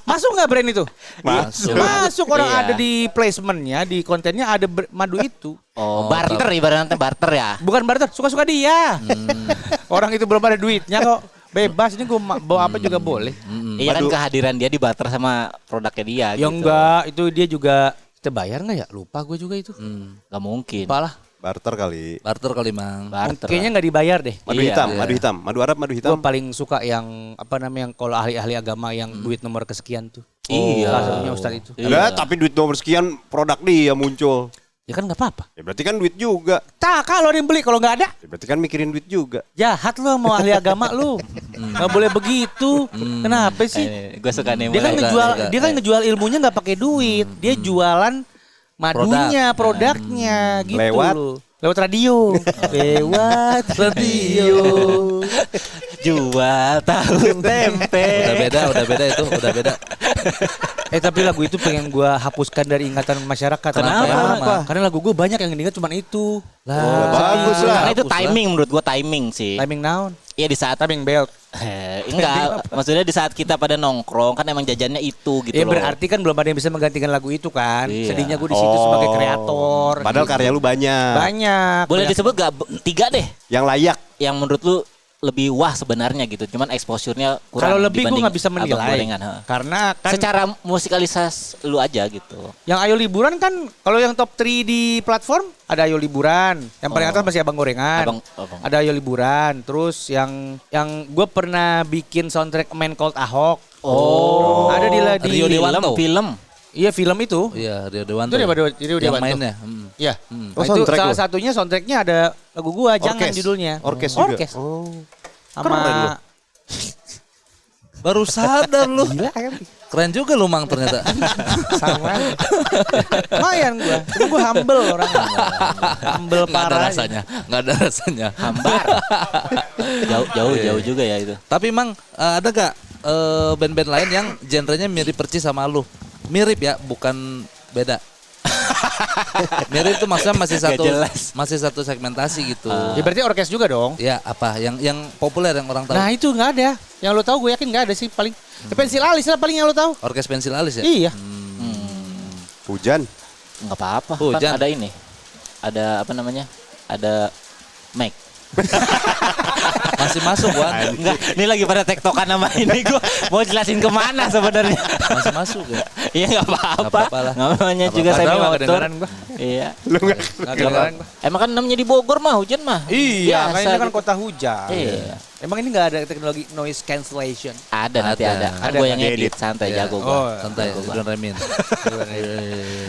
Masuk nggak brand itu? Masuk. Masuk orang Iya. ada di placementnya, di kontennya ada madu itu. Oh, barter ibaratnya barter ya. Bukan barter, suka-suka dia. Orang itu belum ada duitnya kok. Bebas, ini gue bawa apa juga boleh. Iya kan kehadiran dia di barter sama produknya dia. Ya gitu. enggak, itu dia juga kita bayar nggak ya? Lupa gue juga itu. Nggak mungkin. Lupa lah. Barter kali. Barter kali, Mang. Barter. Kayaknya nggak dibayar deh. Madu Iya. hitam, madu hitam. Madu Arab, madu Gue hitam. paling suka yang apa namanya yang kalau ahli-ahli agama yang duit nomor kesekian tuh. Iya. Salah satunya Ustadz itu. Ada tapi duit nomor sekian produk dia muncul. Ya kan nggak apa-apa. Ya berarti kan duit juga. Tak, kalau ada yang beli, kalau nggak ada. Ya berarti kan mikirin duit juga. Jahat lu mau ahli agama lu. Nggak boleh begitu. Kenapa sih? Gue suka nih. Dia kan mulai. ngejual, enggak. dia kan ngejual ilmunya nggak pakai duit. Dia jualan madunya, produknya gitu Lewat? loh. Lewat radio. Lewat radio. Jual tahu tempe. Udah beda itu, udah beda. Tapi lagu itu pengen gua hapuskan dari ingatan masyarakat. Kenapa? Karena lagu gua banyak yang diingat cuma itu. Bagus lah. Karena itu timing menurut gue timing sih. Timing naon? Iya di saat Timing belt. enggak, maksudnya di saat kita pada nongkrong kan emang jajannya itu gitu Ya loh. berarti kan belum ada yang bisa menggantikan lagu itu kan. Iya. Sedihnya gue di situ sebagai kreator. Padahal karya lu banyak. Banyak. Boleh disebut gak 3 deh Yang layak. yang menurut lu lebih wah sebenarnya gitu. Cuman exposure-nya kurang. Kalau lebih gue dibanding nggak bisa Abang menilai. Gorengan, ha. Karena kan Secara musikalitas lu aja gitu. yang Ayo Liburan kan kalau yang top 3 di platform ada Ayo Liburan. Yang paling atas masih Abang Gorengan. Abang. Ada Ayo Liburan. Terus yang gue pernah bikin soundtrack A Man Called Ahok. Oh. Ada di Rio Dewanto. Film. Iya film itu. Iya, Rio Dewanto. Itu dia yang Dewanto. mainnya. Iya. Oh, Nah, itu soundtrack salah lu? satunya soundtracknya ada lagu gua Jangan Orkes. judulnya. Orkes juga. Orkes. Oh. Sama Keren lu. Baru sadar lu. Gila kan. Keren juga lu Mang ternyata. Sama. Lumayan gua. Cuma gua humble orang. Humble Nggak ada parah. rasanya, nggak ada rasanya. Hambar. Jauh juga ya itu. Tapi Mang ada gak band-band lain yang genrenya mirip percis sama lu? Mirip ya, bukan beda. Mirip itu maksudnya Gak jelas. masih satu segmentasi gitu. Ya berarti orkes juga dong. Ya apa yang populer yang orang tahu? Nah itu nggak ada. Yang lo tahu gue yakin nggak ada sih paling. Ya, pensil alis lah paling yang lo tahu. Orkes pensil alis ya? Iya. Hujan. Enggak apa-apa. Hujan. Kan ada ini. Ada apa namanya? Ada mic. Masih masuk Wan. Enggak, ini lagi pada tektokan sama ini gua mau jelasin kemana sebenarnya. Masih masuk ya. Iya enggak apa-apa. Nggak apa-apa lah. Namanya juga Nggak saya tahu, nggak motor. kedengeran gua. Iya. Lu enggak. Nggak kedengeran gua. Emang kan namanya di Bogor mah hujan mah. Iya, kan Biasa ini kan gitu. kota hujan. Iya. Emang ini nggak ada teknologi noise cancellation? Ada nanti Ada. ada. Kan Ada, gue yang kan? edit santai Iya. jago Oh, gua. Santai, Ridwan Remin.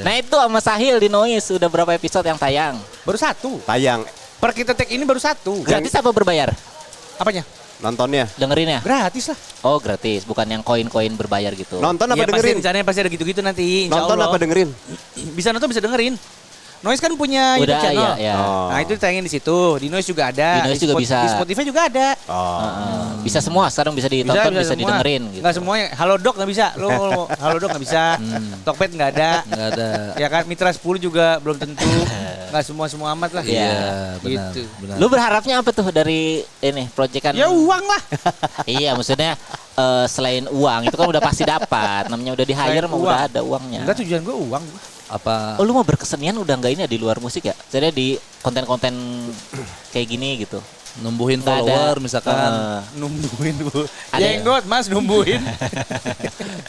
Nah itu sama Sahil di Noise udah berapa episode yang tayang? Baru satu. Tayang. Per kita take ini baru satu. Gratis apa berbayar? Apanya? Nontonnya. Dengerinnya? Gratis lah. Oh gratis, bukan yang koin-koin berbayar gitu. Nonton apa Iya, pasti dengerin? rencananya pasti ada gitu-gitu nanti. Insya Nonton Allah. apa dengerin? Bisa nonton bisa dengerin. Noise kan punya Udah YouTube channel. iya. Oh. Nah itu ditayangin di situ. Di Noise juga ada. Di Noise juga bisa. Di Spotify juga ada. Oh. Bisa semua sekarang bisa ditonton, bisa semua. didengerin gitu. Nggak semuanya. Halodoc nggak bisa. Lo Halodoc nggak bisa. Tokped nggak ada. Nggak ada. Ya kan Mitra 10 juga belum tentu. Nggak semua amat lah. Iya. benar. Gitu. Benar. Lu berharapnya apa tuh dari ini proyekan? Ya uang lah. Iya, maksudnya selain uang itu kan udah pasti dapat. Namanya udah di hire Selain mah uang. udah ada uangnya. Enggak tujuan gue uang. Apa Oh lu mau berkesenian udah nggak ini ya di luar musik ya? Jadi di konten-konten kayak gini gitu. numbuhin Nggak ada, follower misalkan? Numbuhin bu. Ada ya? Jenggot mas numbuhin.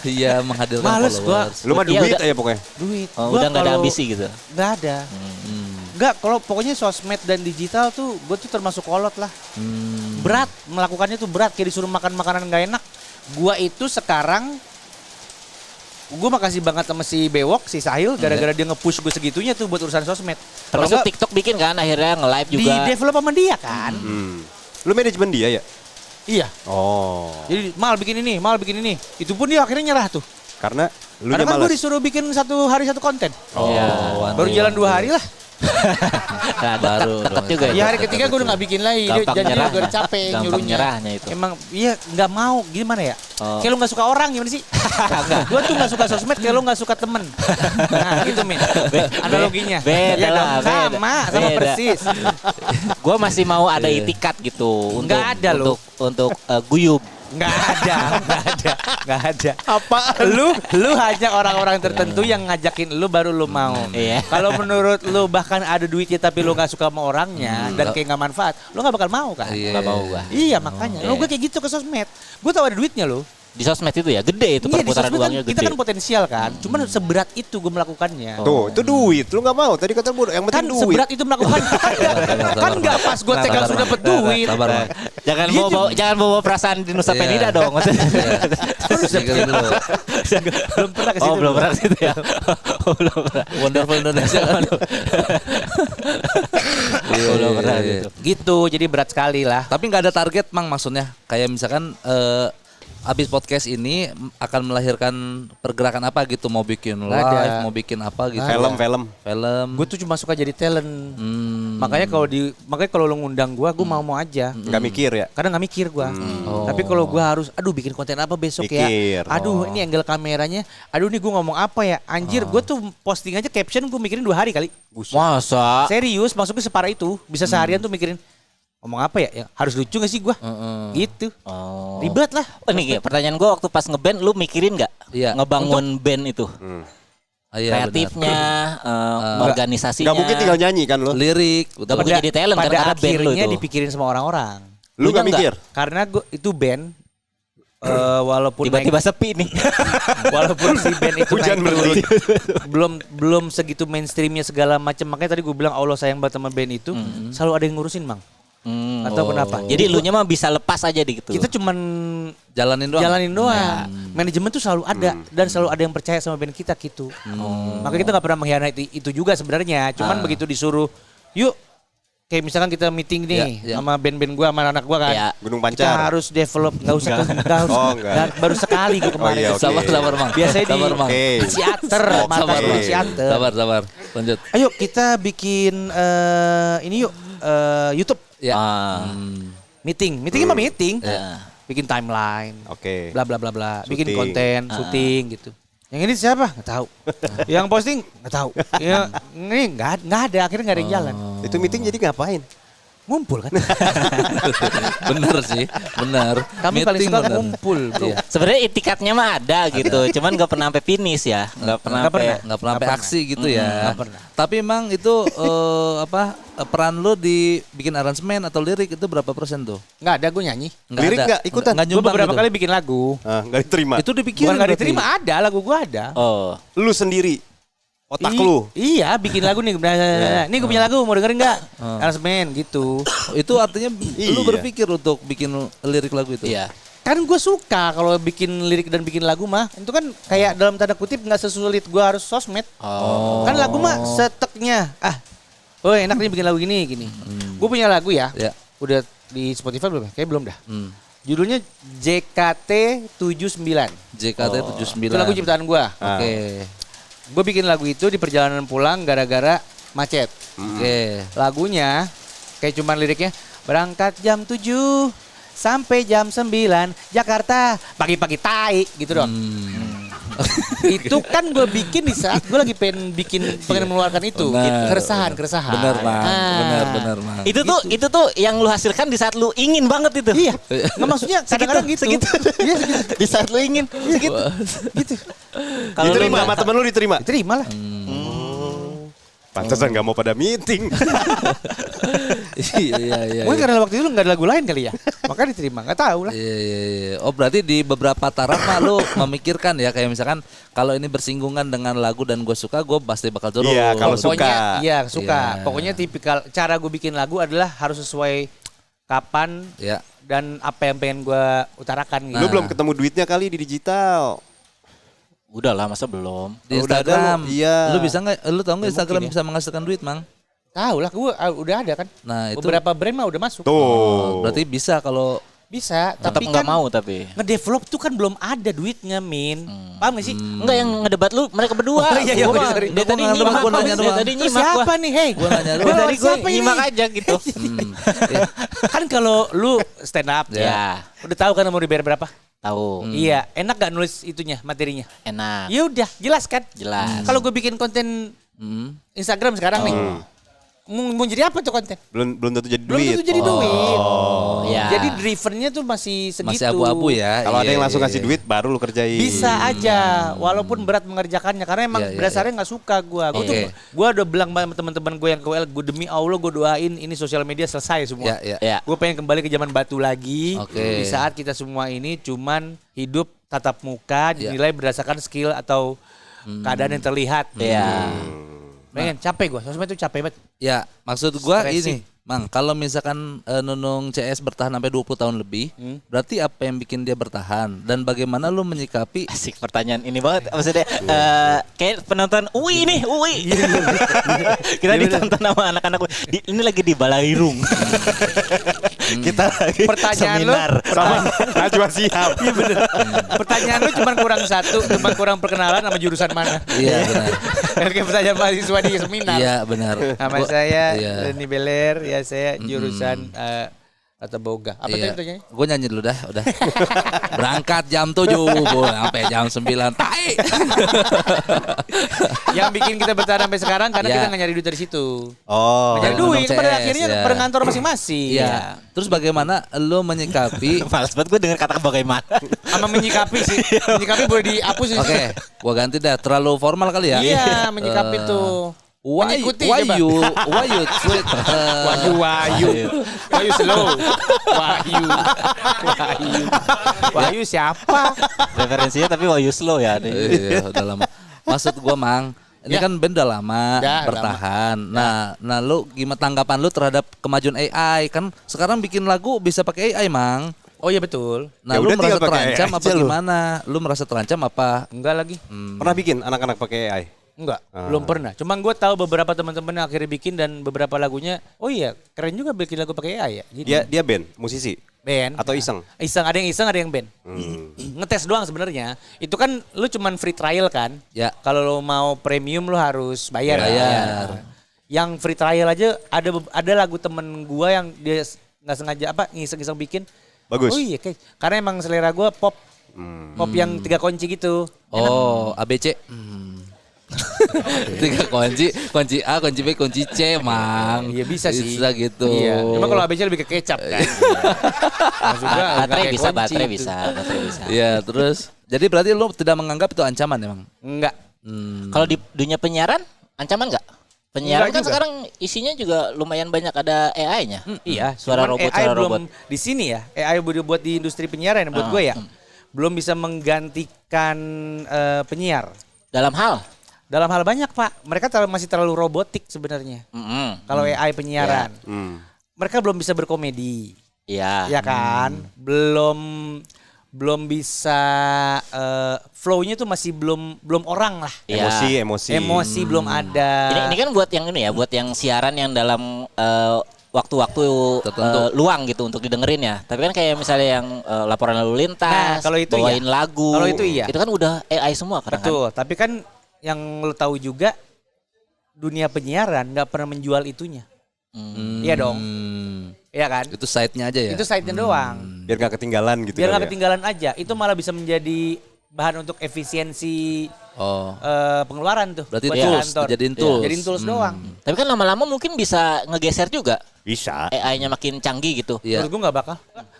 Iya, menghadirkan Males gua. followers. Lu mah Iya, duit udah. aja pokoknya. Duit. Oh, Gua udah nggak ada kalau- ambisi gitu. Nggak ada. Nggak, kalau pokoknya sosmed dan digital tuh gue tuh termasuk kolot lah. Berat, melakukannya tuh berat. Kayak disuruh makan makanan nggak enak. Gua itu sekarang, gue makasih banget sama si Bewok, si Sahil. Gara-gara dia nge-push gue segitunya tuh buat urusan sosmed. Kalau Termasuk nggak, TikTok bikin kan akhirnya nge-live di juga. develop sama dia kan. Lu manajemen dia ya? Iya. Oh. Jadi mal bikin ini, mal bikin ini. Itu pun dia akhirnya nyerah tuh. Karena lu Karena kan gue malas. disuruh bikin satu hari satu konten. Iya. Baru jalan 2 hari lah. Nah, Baru tetap dong. juga Ya hari ketiga gue udah gak bikin lagi. Dia Gampang janjinya nyerahnya. udah capek Gampang nyuruhnya. nyerahnya itu. Emang iya gak mau gimana ya. Oh. Kayak lu gak suka orang gimana sih. Gue tuh gak suka sosmed kayak lu gak suka temen. Nah gitu Min. Analoginya. beda Iya dong, lah, beda. sama Beda. persis. Gue masih mau ada itikat gitu untuk Nggak ada loh. untuk guyub. Gak ada. Gak ada. Apa? Lu hanya orang-orang tertentu yang ngajakin lu baru lu mau. Iya. Kalau menurut lu bahkan ada duitnya tapi lu gak suka sama orangnya dan kayak gak manfaat, lu gak bakal mau kan? Iya. Gak mau gue. Iya makanya. Lu gue kayak gitu ke sosmed. Gue tau ada duitnya lo. Di sosmed itu ya gede itu Iya, di perputaran sosmed uangnya kan, kita gede. kan potensial kan. Cuman seberat itu gue melakukannya. Tuh, itu duit. Lu nggak mau. Tadi kata bodoh. Yang Kan penting duit. seberat itu melakukannya. Kan nggak pas gue tag langsung dapet duit. Sabar, Bang. Jangan bawa perasaan di Nusa Iya. Penida dong. Dengerin dulu. Belum pernah ke situ. Oh, belum pernah ke situ ya. Oh, belum pernah. Wonderful Indonesia kan. Belum pernah iya. gitu. Gitu, jadi berat sekali lah. Tapi nggak ada target, Mang, maksudnya. Kayak misalkan abis podcast ini akan melahirkan pergerakan apa gitu, mau bikin Nggak ada. live, mau bikin apa gitu. Film. Film. Gue tuh cuma suka jadi talent. Makanya kalau lu ngundang gue mau aja. Nggak mikir ya. Kadang nggak mikir gue. Tapi kalau gue harus, aduh bikin konten apa besok Mikir. ya. Aduh ini angle kameranya. Aduh ini gue ngomong apa ya. Anjir gue tuh posting aja caption gue mikirin 2 hari kali. Masa? Serius maksudnya separah itu. Bisa seharian tuh mikirin. Ngomong apa ya? Yang harus lucu gak sih gue? Gitu. Oh. Ribet lah. Oh, nih pertanyaan gue waktu pas ngeband lu mikirin nggak Iya. ngebangun band itu? Ah, iya, Kreatifnya, organisasinya. Nggak mungkin tinggal nyanyi kan lo. benar. Lirik, Gak mungkin jadi talent kan pada karena band lu akhirnya itu. dipikirin sama orang-orang. Lu nggak Lu mikir. Karena gue itu band. Walaupun Tiba-tiba sepi nih. walaupun si band itu Hujan naik turun, berhenti. belum segitu mainstreamnya segala macam. Makanya tadi gue bilang Allah sayang banget sama band itu. Selalu ada yang ngurusin, Mang. Atau kenapa? Jadi lu nya mah bisa lepas aja di gitu. Kita cuman jalanin doang. jalanin doang. Manajemen tuh selalu ada dan selalu ada yang percaya sama band kita gitu. Maka kita nggak pernah mengkhianati itu juga sebenarnya. Cuman begitu disuruh, yuk kayak misalkan kita meeting nih Ya. sama band-band gua, sama anak gua kan. Ya. Gunung Kita Pancar. harus develop, nggak usah enggak. baru sekali gua kemarin. Oh, iya, oke. Sabar, Mang. Biasanya di Sabar, Mang. Oke. Theater, mata Sabar, di Mang. theater. Sabar. Lanjut. Ayo kita bikin ini yuk YouTube Ya. meeting mah meeting. Ya. Bikin timeline. Oke. Bla bla bla bla. Bikin Syuting. konten, syuting gitu. Yang ini siapa? Nggak tahu. Yang posting nggak tahu. Ya, ini nggak ada. Akhirnya nggak ada yang jalan. Itu meeting jadi ngapain? Ngumpul kan? Bener sih, bener. Kami paling Meeting suka bener. ngumpul, bro. Iya. Sebenarnya itikatnya mah ada gitu, cuman gak pernah sampai finish ya, nggak pernah Nggak sampai. pernah. Nggak pernah sampai aksi gitu ya. nggak pernah. Tapi emang itu peran lu di bikin aransemen atau lirik itu berapa persen tuh? Nggak ada, gue nyanyi. Lirik nggak? Ikutan? Nggak Gue nyumbang beberapa gitu? kali bikin lagu. Nggak diterima. Itu dipikirin Bukan nggak berarti? diterima, ada lagu gue ada. Oh, Lu sendiri. Otak lu. Iya, bikin lagu nih. Nih gue punya lagu, mau dengerin nggak? Aransemen gitu. Oh, itu artinya lu Iya. berpikir untuk bikin lirik lagu itu? iya. Kan gue suka kalau bikin lirik dan bikin lagu mah. Itu kan kayak dalam tanda kutip nggak sesulit gue harus sosmed. Oh. Kan lagu mah seteknya. Oh enak nih bikin lagu gini. Gue punya lagu ya. Ya. Udah di Spotify belum ya? Kayak belum dah. Hmm. Judulnya JKT 79. JKT 79. Itu lagu ciptaan gue. Oke. Gue bikin lagu itu di perjalanan pulang gara-gara macet. Oke. Lagunya kayak cuman liriknya berangkat jam 7 sampai jam 9 Jakarta pagi-pagi tai gitu dong. Itu kan gue bikin di saat gue lagi pengen mengeluarkan itu Benar. keresahan. Bener, Mang. Bener, Mang. Itu tuh yang lu hasilkan di saat lu ingin banget itu. Iya. Nggak maksudnya kadang-kadang gitu. segitu. Iya segitu. Di saat lu ingin segitu. Gitu. Kalau lu Diterima sama nggak- temen lu diterima. Terima lah. Pantesan nggak mau pada meeting. Iya. Mungkin karena waktu itu nggak ada lagu lain kali ya. Makanya diterima. Nggak tahu lah. Iya. Oh berarti di beberapa taraf mah lu memikirkan ya kayak misalkan kalau ini bersinggungan dengan lagu dan gue suka gue pasti bakal turun. Iya, kalau Pokoknya, suka. iya suka. Iya. Pokoknya tipikal cara gue bikin lagu adalah harus sesuai kapan Ya. dan apa yang pengen gue utarakan gitu. Lu belum ketemu duitnya kali di digital. Udah lah, masa belum? Di Oh, udah ada Instagram. lu. Iya. Lu bisa nggak? Lu tau nggak Instagram mungkin ya. bisa menghasilkan duit, Mang? Tahu lah, gue udah ada kan. Nah, itu Beberapa brand mah udah masuk. Tuh. berarti bisa kalau Bisa, Tetap tapi nggak kan mau tapi. ngedevelop tuh kan belum ada duitnya, Min. Paham gak sih? Enggak yang ngedebat lu mereka berdua. Oh, iya, iya, Gua mah sorry. dari tadi Gua nyimak, gua nanya dari doang. tadi Terus nyimak siapa gua. nih, hei? Gua nanya Dari doang. tadi gue Siapa ini? nyimak aja gitu. Kan kalau lu stand up, Ya, udah tahu kan mau dibayar berapa? tahu. Iya, enak gak nulis itunya, materinya? Enak, Ya udah, jelas kan? jelas. Kalau gue bikin konten Hmm. Instagram sekarang nih, mau jadi apa tuh konten? Belum tentu jadi Belum duit. tentu jadi duit. Oh, ya. Jadi drivennya tuh masih segitu. Masih abu-abu ya. Kalau ada Iya, yang langsung iya, ngasih iya. duit baru lu kerjain. Bisa aja, walaupun berat mengerjakannya karena emang Iya, iya, dasarnya nggak suka gue. Oke. Gue udah bilang sama teman-teman gue yang KWL, gue demi Allah gue doain ini sosial media selesai semua. Ya, ya. Ya. Gue pengen kembali ke zaman batu lagi. Oke. Di saat kita semua ini cuman hidup tatap muka dinilai berdasarkan skill atau keadaan yang terlihat. Iya. Pengen capek gue, sosmed itu capek banget. Ya, maksud gua Stressing. ini, Mang, kalau misalkan Nunung CS bertahan sampai 20 tahun lebih, berarti apa yang bikin dia bertahan dan bagaimana lu menyikapi? Asik pertanyaan ini banget. Maksudnya kayak penonton UI nih, UI. Kita ditonton sama anak-anak UI. Ini lagi di Balairung. Kita lagi Pertanyaan lu seminar. Sama Najwa Shihab. Iya bener. Pertanyaan lu cuma kurang satu, cuma kurang perkenalan sama jurusan mana. Iya benar. Kayak pertanyaan mahasiswa di seminar. Iya benar. Nama Gua- saya iya. Denny Beler, ya saya jurusan Tata Boga. Apa Iya. tadi pertanyaannya? Gue nyanyi dulu dah, udah. Berangkat jam 7, sampai jam 9. Tai. Yang bikin kita bertahan sampai sekarang karena Iya. kita nggak nyari duit dari situ. Oh. Nggak nyari Nunung duit, pada CS, akhirnya ya. per kantor masing-masing. Iya. Terus bagaimana lu menyikapi? Males banget gue denger kata bagaimana. Sama menyikapi sih. Menyikapi boleh dihapus sih. Oke, gua ganti dah. Terlalu formal kali ya. Iya, menyikapi tuh. Why Mengikuti, why coba. why you tweet? Wahyu slow. Wahyu siapa? Referensinya tapi Wahyu Slow ya. Iya, udah lama. Maksud gua, Mang, ini Ya. kan band udah lama Udah bertahan. Nah, lu gimana tanggapan lu terhadap kemajuan AI? Kan sekarang bikin lagu bisa pakai AI, Mang. Oh iya betul. Nah, Ya lu udah merasa tinggal pakai terancam AI apa aja lu. gimana? Lu merasa terancam apa? Enggak lagi. Pernah bikin anak-anak pakai AI? Enggak, belum pernah. Cuman gue tahu beberapa teman-teman yang akhirnya bikin dan beberapa lagunya, oh iya, keren juga bikin lagu pakai AI ya. Gitu. Dia band, musisi band atau iseng? Iseng, ada yang iseng, ada yang band. Ngetes doang sebenarnya. Itu kan lu cuman free trial kan? Ya. Kalau lu mau premium lu harus bayar. Bayar. Yang free trial aja ada lagu temen gua yang dia nggak sengaja ngiseng-ngiseng bikin. Bagus. Oh iya, karena emang selera gua pop. Pop yang 3 kunci gitu. Oh, ABC. 3 kunci A, kunci B, kunci C, Mang. Iya bisa sih. Bisa gitu. Iya. Cuma kalau ABC lebih ke kecap kan. Maksud gua nggak Baterai kayak bisa, kunci baterai gitu. bisa, baterai bisa. Iya, terus jadi berarti lu tidak menganggap itu ancaman emang? Enggak. Kalau di dunia penyiaran, ancaman nggak? Penyiaran Enggak kan juga. sekarang isinya juga lumayan banyak ada AI-nya. Iya, Suara cuman robot, AI suara belum robot. di sini ya. AI buat di industri penyiaran buat gue ya. Belum bisa menggantikan penyiar. Dalam hal. Dalam hal banyak, Pak. Mereka masih terlalu robotik sebenarnya. Kalau AI penyiaran. Mereka belum bisa berkomedi. Iya. Ya kan? Belum bisa flow-nya tuh masih belum orang lah. Iya. Emosi. Emosi belum ada. Ini kan buat yang ini ya, buat yang siaran yang dalam waktu-waktu Tertentu. luang gitu untuk didengerin ya. Tapi kan kayak misalnya yang laporan lalu lintas, Nah, kalau itu bawain iya. lagu. Kalau itu iya. Itu kan udah AI semua kadang kan. Betul, tapi kan yang lo tahu juga dunia penyiaran nggak pernah menjual itunya. Iya dong. Iya kan? Itu side-nya aja ya. Itu site-nya doang. Biar gak ketinggalan gitu. Biar kali nggak ya. ketinggalan aja. Itu malah bisa menjadi bahan untuk efisiensi Oh. pengeluaran tuh. Berarti buat tools, kantor. dijadiin tools. Jadiin tools doang. Tapi kan lama-lama mungkin bisa ngegeser juga. Bisa. AI-nya makin canggih gitu. Iya. Menurut gue nggak bakal.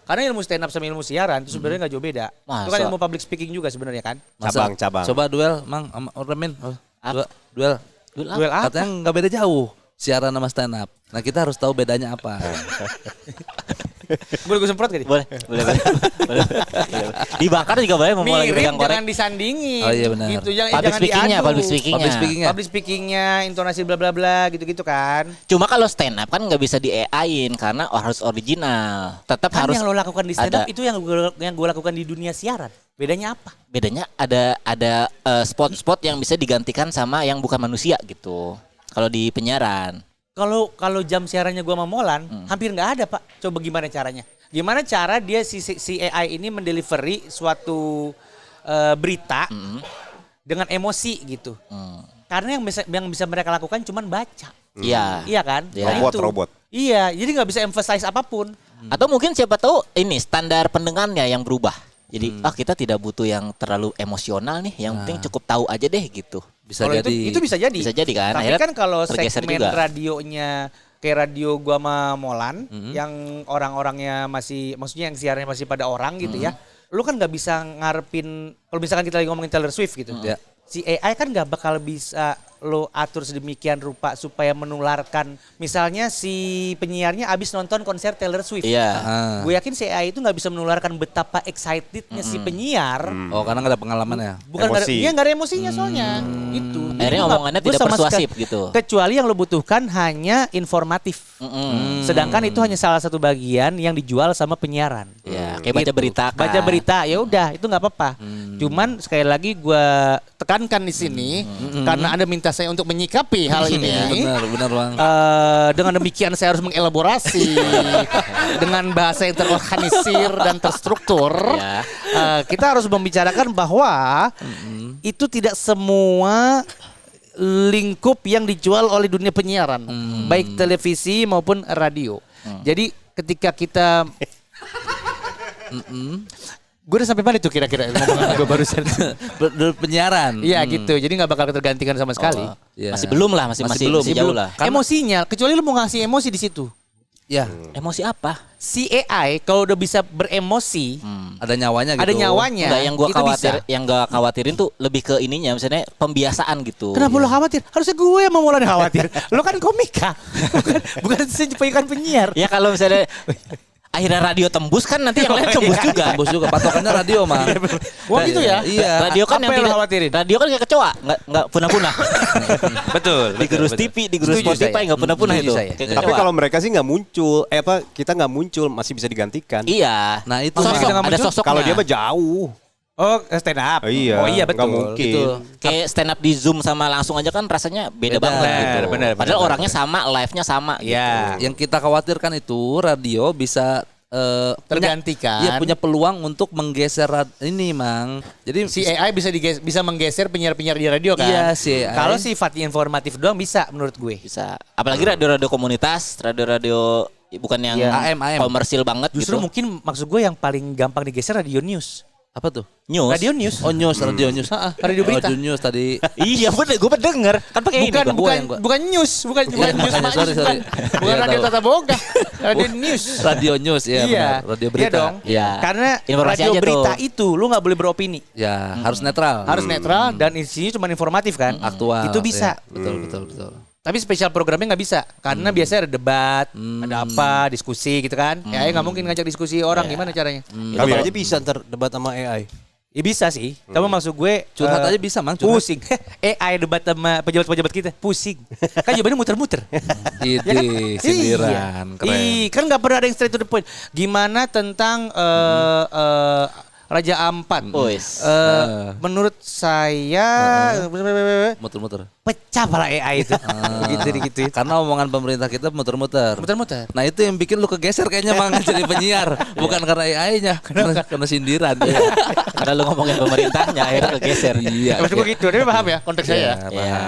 Karena ilmu stand up sama ilmu siaran itu sebenarnya nggak jauh beda. Itu kan Masa? ilmu public speaking juga sebenarnya kan. Masa- Cabang-cabang. Coba duel, Mang, sama Orlemin. Apa? Duel. Duel apa? Katanya nggak beda jauh siaran sama stand up. Nah, kita harus tahu bedanya apa. Boleh gue semprot gak? Boleh. Boleh. Dibakar juga boleh mau lagi Mirip, pegang korek. jangan disandingin. Oh, iya benar. Gitu, jangan Public jangan speaking-nya, diadu. public speaking-nya. Public speaking-nya. Public speaking-nya, intonasi bla bla bla gitu-gitu kan. Cuma kalau stand up kan nggak bisa di AI-in karena harus original. Tetap Kan harus yang lo lakukan di stand up ada- itu yang gue lakukan di dunia siaran. Bedanya apa? bedanya ada spot-spot yang bisa digantikan sama yang bukan manusia gitu. Kalau di penyiaran. Kalau jam siarannya gue sama Molan, hampir nggak ada Pak. Coba gimana caranya? Gimana cara dia si AI ini mendelivery suatu berita dengan emosi gitu? Karena yang bisa mereka lakukan cuman baca. Iya. Iya kan? Iya. Nah, itu. Robot. Iya, jadi nggak bisa emphasize apapun. Atau mungkin siapa tahu ini standar pendengarnya yang berubah. Jadi kita tidak butuh yang terlalu emosional nih, yang penting cukup tahu aja deh gitu. Bisa Kalau jadi. itu bisa jadi. Bisa jadi kan. Tapi Akhirnya kan kalau tergeser segmen juga. radionya kayak radio gua sama Molan yang orang-orangnya masih maksudnya yang siarannya masih pada orang gitu ya. Lu kan nggak bisa ngarepin kalau misalkan kita lagi ngomongin Taylor Swift gitu. Ya. Si AI kan nggak bakal bisa lo atur sedemikian rupa supaya menularkan, misalnya si penyiarnya abis nonton konser Taylor Swift. Iya. Gue yakin si AI itu nggak bisa menularkan betapa excitednya si penyiar. Oh, karena nggak ada pengalaman ya. Bukan nggak ada, Emosi. iya nggak ada emosinya soalnya. Itu. Jadi Akhirnya gua nggak- omongannya gua tidak sama persuasif sekali- gitu. Kecuali yang lo butuhkan hanya informatif. Sedangkan itu hanya salah satu bagian yang dijual sama penyiaran. Ya, kayak baca Gitu. berita kan. Baca berita ya udah itu nggak apa-apa. Cuman sekali lagi gue tekankan di sini karena Anda minta saya untuk menyikapi hal ini. Benar Bang. Dengan demikian saya harus mengelaborasi dengan bahasa yang terorganisir dan terstruktur. Ya. Kita harus membicarakan bahwa itu tidak semua lingkup yang dijual oleh dunia penyiaran, baik televisi maupun radio. Jadi ketika kita gue udah sampai mana tuh kira-kira ngomongan gue barusan. Penyiaran. Iya gitu. Jadi nggak bakal tergantikan sama sekali. Iya. Masih belum lah, masih belum. jauh lah. Emosinya, kecuali lu mau ngasih emosi di situ. Ya, Emosi apa? Si AI kalau udah bisa beremosi, ada nyawanya gitu. ada nyawanya. Enggak, yang gua itu khawatir, bisa. yang gua khawatirin tuh lebih ke ininya, misalnya pembiasaan gitu. Kenapa lu khawatir? Harusnya gue yang mau mulai khawatir. Lu kan komika, bukan bukan penyiar. Ya kalau misalnya akhirnya radio tembus kan nanti yang lain tembus juga. Tembus juga patokannya radio, Mang. Wah gitu ya? Iya. Radio kan Apa yang lu tidak- khawatirin? Radio kan kayak kecoa, enggak punah-punah. Betul. Di gerus TV, di gerus Setuju Spotify saya. enggak punah-punah Setuju itu. saya. Kayak Tapi kecoa. kalau mereka sih nggak muncul, kita nggak muncul masih bisa digantikan. iya. Nah, itu Sosok, kita nggak ada muncul. sosoknya. Kalau dia mah jauh. Oh stand up. Iya, Oh iya betul. nggak mungkin. Gitu. kayak stand up di Zoom sama langsung aja kan rasanya beda Beda. banget gitu. Benar, Padahal benar. orangnya sama, live-nya sama Iya. gitu. Yang kita khawatirkan itu radio bisa Tergantikan. Iya, punya peluang untuk menggeser ini, Mang. Jadi Si AI bisa menggeser penyiar-penyiar di radio kan? Iya, si AI. Kalau sifatnya informatif doang bisa menurut gue. Bisa. Apalagi radio-radio komunitas, radio-radio bukan yang Iya. AM. komersil banget Justru gitu. mungkin maksud gue yang paling gampang digeser radio news. apa tuh? News. Radio news. Oh, news, radio news. Radio berita. Radio news tadi. Iya bener, gue denger. Kan pakai ini. Bukan gua yang gua. bukan news, bukan Iya, news makanya, Mak sorry. News, bukan. Bukan Iya, radio tahu. Tata Boga. Radio news. Radio news ya, benar. Radio berita. Iya dong. Iya. Karena Informasi radio aja tuh. berita itu lu nggak boleh beropini. Ya, harus netral. Harus netral dan isinya cuma informatif kan. Aktual. Itu bisa. Ya, betul. Tapi spesial programnya nggak bisa karena biasanya ada debat, ada apa, diskusi gitu kan. Ya nggak mungkin ngajak diskusi orang gimana caranya? Kali aja bisa ntar debat sama AI. Ya bisa sih. Tapi maksud gue Curhat aja bisa, Mang, curhat. Pusing. AI debat sama pejabat-pejabat kita pusing. Kan jawabannya muter-muter. Itu Ya kan? sindiran, Iya. keren. Kan nggak pernah ada yang straight to the point. Gimana tentang Raja Ampat? Wis. Menurut saya Muter-muter. pecah pala AI itu. Gitu. Karena omongan pemerintah kita muter-muter. Muter-muter. Nah, itu yang bikin lu kegeser kayaknya, Mang, jadi penyiar. Bukan karena AI-nya, karena sindiran. Karena lu ngomongin pemerintahnya akhirnya kegeser. Iya. Maksud gue gitu. Tapi paham ya konteks saya ya. Ya.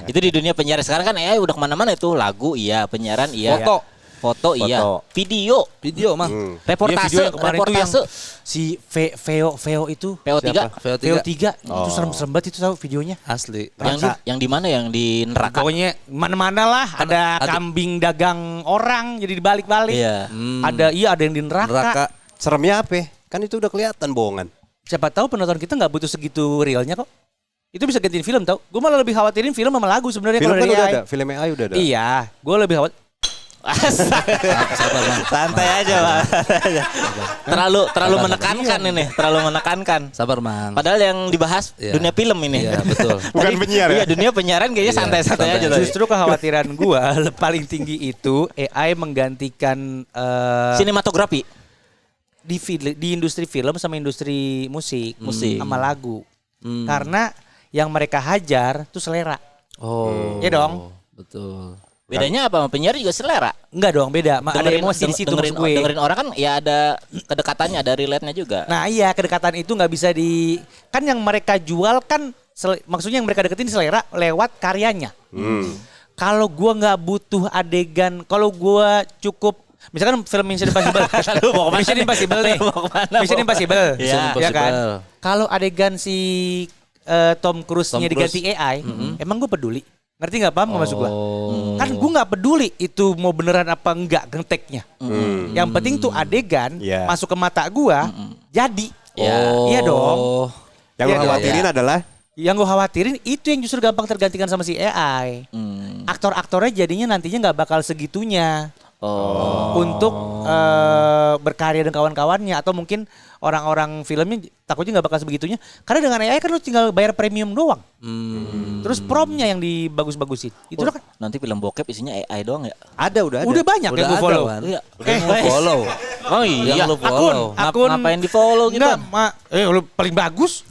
Itu di dunia penyiar sekarang kan AI udah kemana-mana itu, lagu iya, penyiaran iya, foto iya, Foto. video, Mang. Iya, video yang kemarin tuh yang reportase. si Veo itu. VO3. Siapa? VO3. Itu serem-serem banget itu tahu videonya. Asli. Yang di mana, yang di neraka? Pokoknya mana-mana lah ada kambing dagang orang jadi dibalik-balik. Iya. Ada yang di Neraka. Seremnya apa? Kan itu udah kelihatan bohongan. Siapa tahu penonton kita nggak butuh segitu realnya kok. Itu bisa gantiin film tau. Gue malah lebih khawatirin film sama lagu sebenarnya Film kalau kan dari udah AI. ada, film AI udah ada. Iya, gue lebih khawatir. Sabar, Mang. Santai aja, Pak. Terlalu menekankan ini, terlalu menekankan. Sabar, Mang. Padahal yang dibahas Iya. dunia film ini. Iya, betul. Bukan penyiar ya? Iya, dunia penyiaran kayaknya Iya, santai-santai santai. aja tadi. Justru kekhawatiran gue paling tinggi itu AI menggantikan Sinematografi. di industri film sama industri musik, Musik. sama lagu. Karena yang mereka hajar tuh selera. Oh. Iya dong. Betul. Bedanya apa sama penyiar juga selera. Enggak dong, beda. Ada emosi di situ dengerin, maksud gue. dengerin orang kan ya ada kedekatannya, ada relate-nya juga. Nah iya, kedekatan itu nggak bisa kan yang mereka jual kan maksudnya yang mereka deketin selera lewat karyanya. Kalau gua nggak butuh adegan, kalau gua cukup misalkan film Mission Impossible. Lu mau kemana Mission nih? Impossible nih. Lu mau kemana, Mission Bo? Impossible. Iya. Ya kan? Impossible. Kalau adegan si Tom Cruise-nya Tom diganti AI, emang gue peduli. Ngerti nggak paham nggak maksud gua? Oh. Kan gue nggak peduli itu mau beneran apa enggak ngeteknya. Yang penting tuh adegan Iya. masuk ke mata gua jadi. Ya. Iya dong. Yang Iya lo khawatirin adalah Yang gue khawatirin itu yang justru gampang tergantikan sama si AI. Aktor-aktornya jadinya nantinya nggak bakal segitunya. Untuk berkarya dengan kawan-kawannya atau mungkin orang-orang filmnya takutnya nggak bakal sebegitunya karena dengan AI kan lu tinggal bayar premium doang. Terus promnya yang dibagus-bagusin itu kan Nanti film bokep isinya AI doang ya? Udah ada. udah banyak Udah yang gue ada, follow. Wan. Iya. Yang lu follow. Oh iya. Yang lu follow. Akun Ngapain di follow gitu? Enggak, lu paling bagus.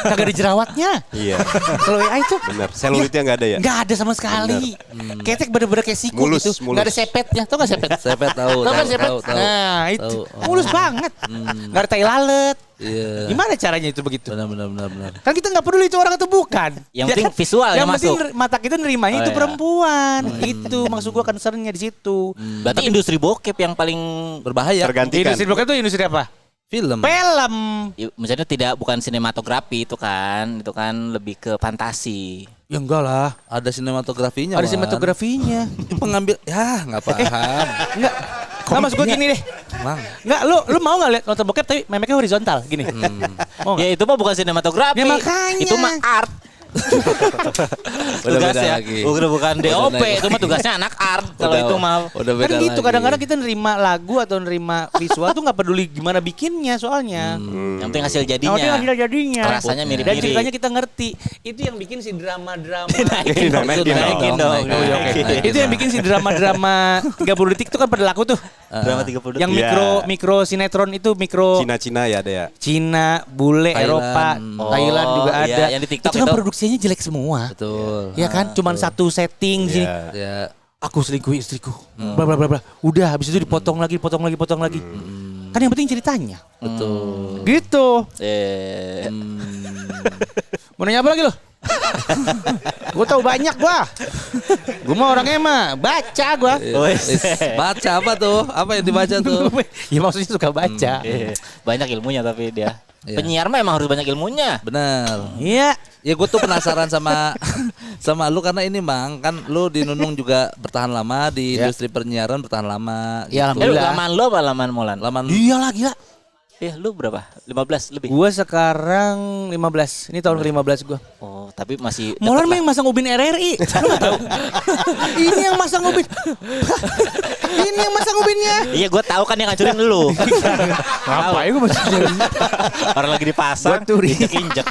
Kagak ada jerawatnya. Iya. Kalau AI itu Bener. Selulitnya nggak ada ya? nggak ada sama sekali. Ketek bener-bener kayak siku Mulus, gitu. mulus. Nggak ada sepetnya. Tau nggak sepet? Sepet tahu. Tau kan sepet? Tahu. Nah itu Tahu. mulus banget. Nggak ada tai lalat. Iya. Gimana caranya itu begitu? Benar. Kan kita nggak peduli itu orang atau bukan. Yang Ya penting kan? visual yang Yang penting masuk. mata kita nerimanya Oh, itu iya. perempuan. Itu maksud gua concernnya di situ. Berarti industri bokep yang paling Berbahaya. Tergantikan. Industri bokep itu industri apa? Film. Film. maksudnya bukan sinematografi itu kan lebih ke fantasi. Ya enggak lah. Ada sinematografinya. Ada Wan. sinematografinya. Pengambil nggak paham. Enggak. Nggak maksud gua gini deh. Mang. Enggak, lu mau enggak lihat nonton bokep tapi memeknya horizontal gini? Mau enggak? Ya itu mah bukan sinematografi. Ya, makanya. Itu mah art. Udah beda Tugasnya lagi. bukan DOP, naik. itu mah tugasnya anak art. Kalau Udah- itu mah Udah beda Kan gitu lagi. kadang-kadang kita nerima lagu atau nerima visual tuh nggak peduli gimana bikinnya soalnya. yang penting hasil jadinya. Nah, itu hasil jadinya. Rasanya Dan mirip-mirip. ceritanya kita ngerti. Itu yang bikin si drama-drama. Naikin dong, Naikin naikin dong. dong. Oh, iya, oke. Naikin Itu yang dong. bikin si drama-drama 30 detik itu kan pada laku tuh. Drama 30 Yang Iya. mikro sinetron itu mikro Cina ya ada ya. Cina, bule, Thailand. Eropa, Oh, Thailand juga iya, ada. yang di TikTok itu kan itu. produksinya jelek semua. Betul. Ya kan, cuman satu setting sih. Iya. Ya. Aku selingkuhi istriku. Bla bla bla bla. Udah habis itu dipotong lagi. Kan yang penting ceritanya. Betul. Gitu. Mau nanya apa lagi lo? Gue tahu banyak gua. Gue mah orangnya mah baca gua. Baca apa tuh? Apa yang dibaca tuh? Ya maksudnya suka baca. Banyak ilmunya tapi dia. Iya. Penyiar mah emang harus banyak ilmunya. Benar. Iya. Ya gue tuh penasaran sama lu karena ini Bang, kan lu di Nunung juga bertahan lama di Ya. industri penyiaran bertahan lama. Ya, gitu. alhamdulillah. Laman lo apa laman Molan? Laman Iya lah gila. Lu berapa? 15 lebih. Gue sekarang 15. Ini tahun ke-15 gue. Oh, tapi masih Molan deket mah yang masang ubin RRI. Lu nggak tahu? Ini yang masang ubin. Ini yang masang ubinnya. Iya, gue tahu kan yang ngancurin lu. Ngapain gue masang ubin? Orang lagi di pasar, Gua turi. injek.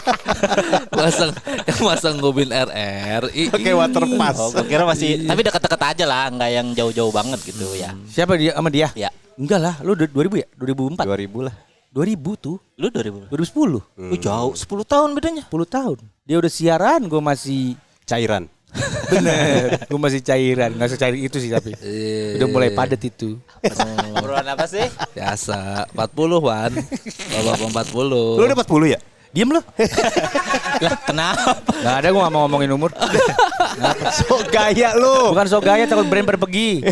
masang ngobin RRI. Pakai water pass. Oh, gue kira masih, tapi deket-deket aja lah, nggak yang jauh-jauh banget gitu ya. Siapa dia sama dia? Ya, Enggak lah, lu 2000 ya? 2004. 2000 lah. 2000 tuh. lu 2000. 2010. Jauh, 10 tahun bedanya. 10 tahun. Dia udah siaran, gue masih Cairan. bener. Gue masih cairan, nggak secair itu sih tapi. Udah mulai padat itu. Obrolan apa sih? Biasa 40 Wan. Bapak 40. Lu dapat 10 ya? Diem lo. Lah, kenapa? Gak ada, gue gak mau ngomongin umur. So gaya lu. Bukan so gaya, takut brand pergi.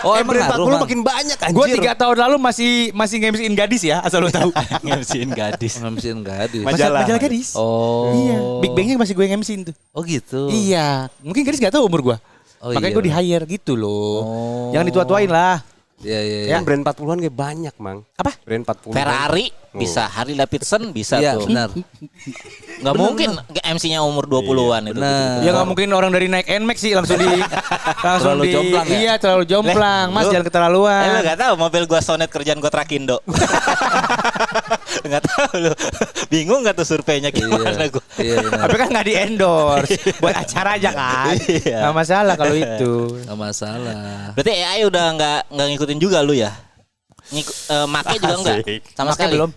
Oh emang brand ngaruh 40 Bang? makin banyak anjir. Gue 3 tahun lalu masih nge-MC-in gadis ya, asal lo tahu. Ngemsiin gadis. Ngemsiin gadis. Majalah. Majalah gadis. Oh. Iya, Big Bang-nya masih gue nge-MC-in tuh. Oh gitu. Iya, mungkin gadis gak tahu umur gue. Oh, Makanya iya. gue di-hire gitu loh. Oh. Jangan ditua-tuain lah. Iya iya. Ya. Kan brand 40-an kayak banyak, Mang. Apa? Brand 40. Ferrari bisa, Harley Davidson bisa Iya tuh. benar. Nggak mungkin MC-nya umur 20-an itu. Benar. Ya nggak mungkin orang dari naik NMAX sih langsung Terlalu jomplang ya? Iya terlalu jomplang. Mas Lu- jangan keterlaluan. Lu gak tahu mobil gua Sonet kerjaan gua Trakindo. Gak tahu lu. Bingung gak tuh surveinya gimana gua. Iya benar. Tapi kan nggak di endorse buat acara aja kan. Iya. Nggak masalah kalau itu. Gak masalah. Berarti AI udah nggak ngikutin juga lu ya? Make juga enggak? Sama Make sekali belum.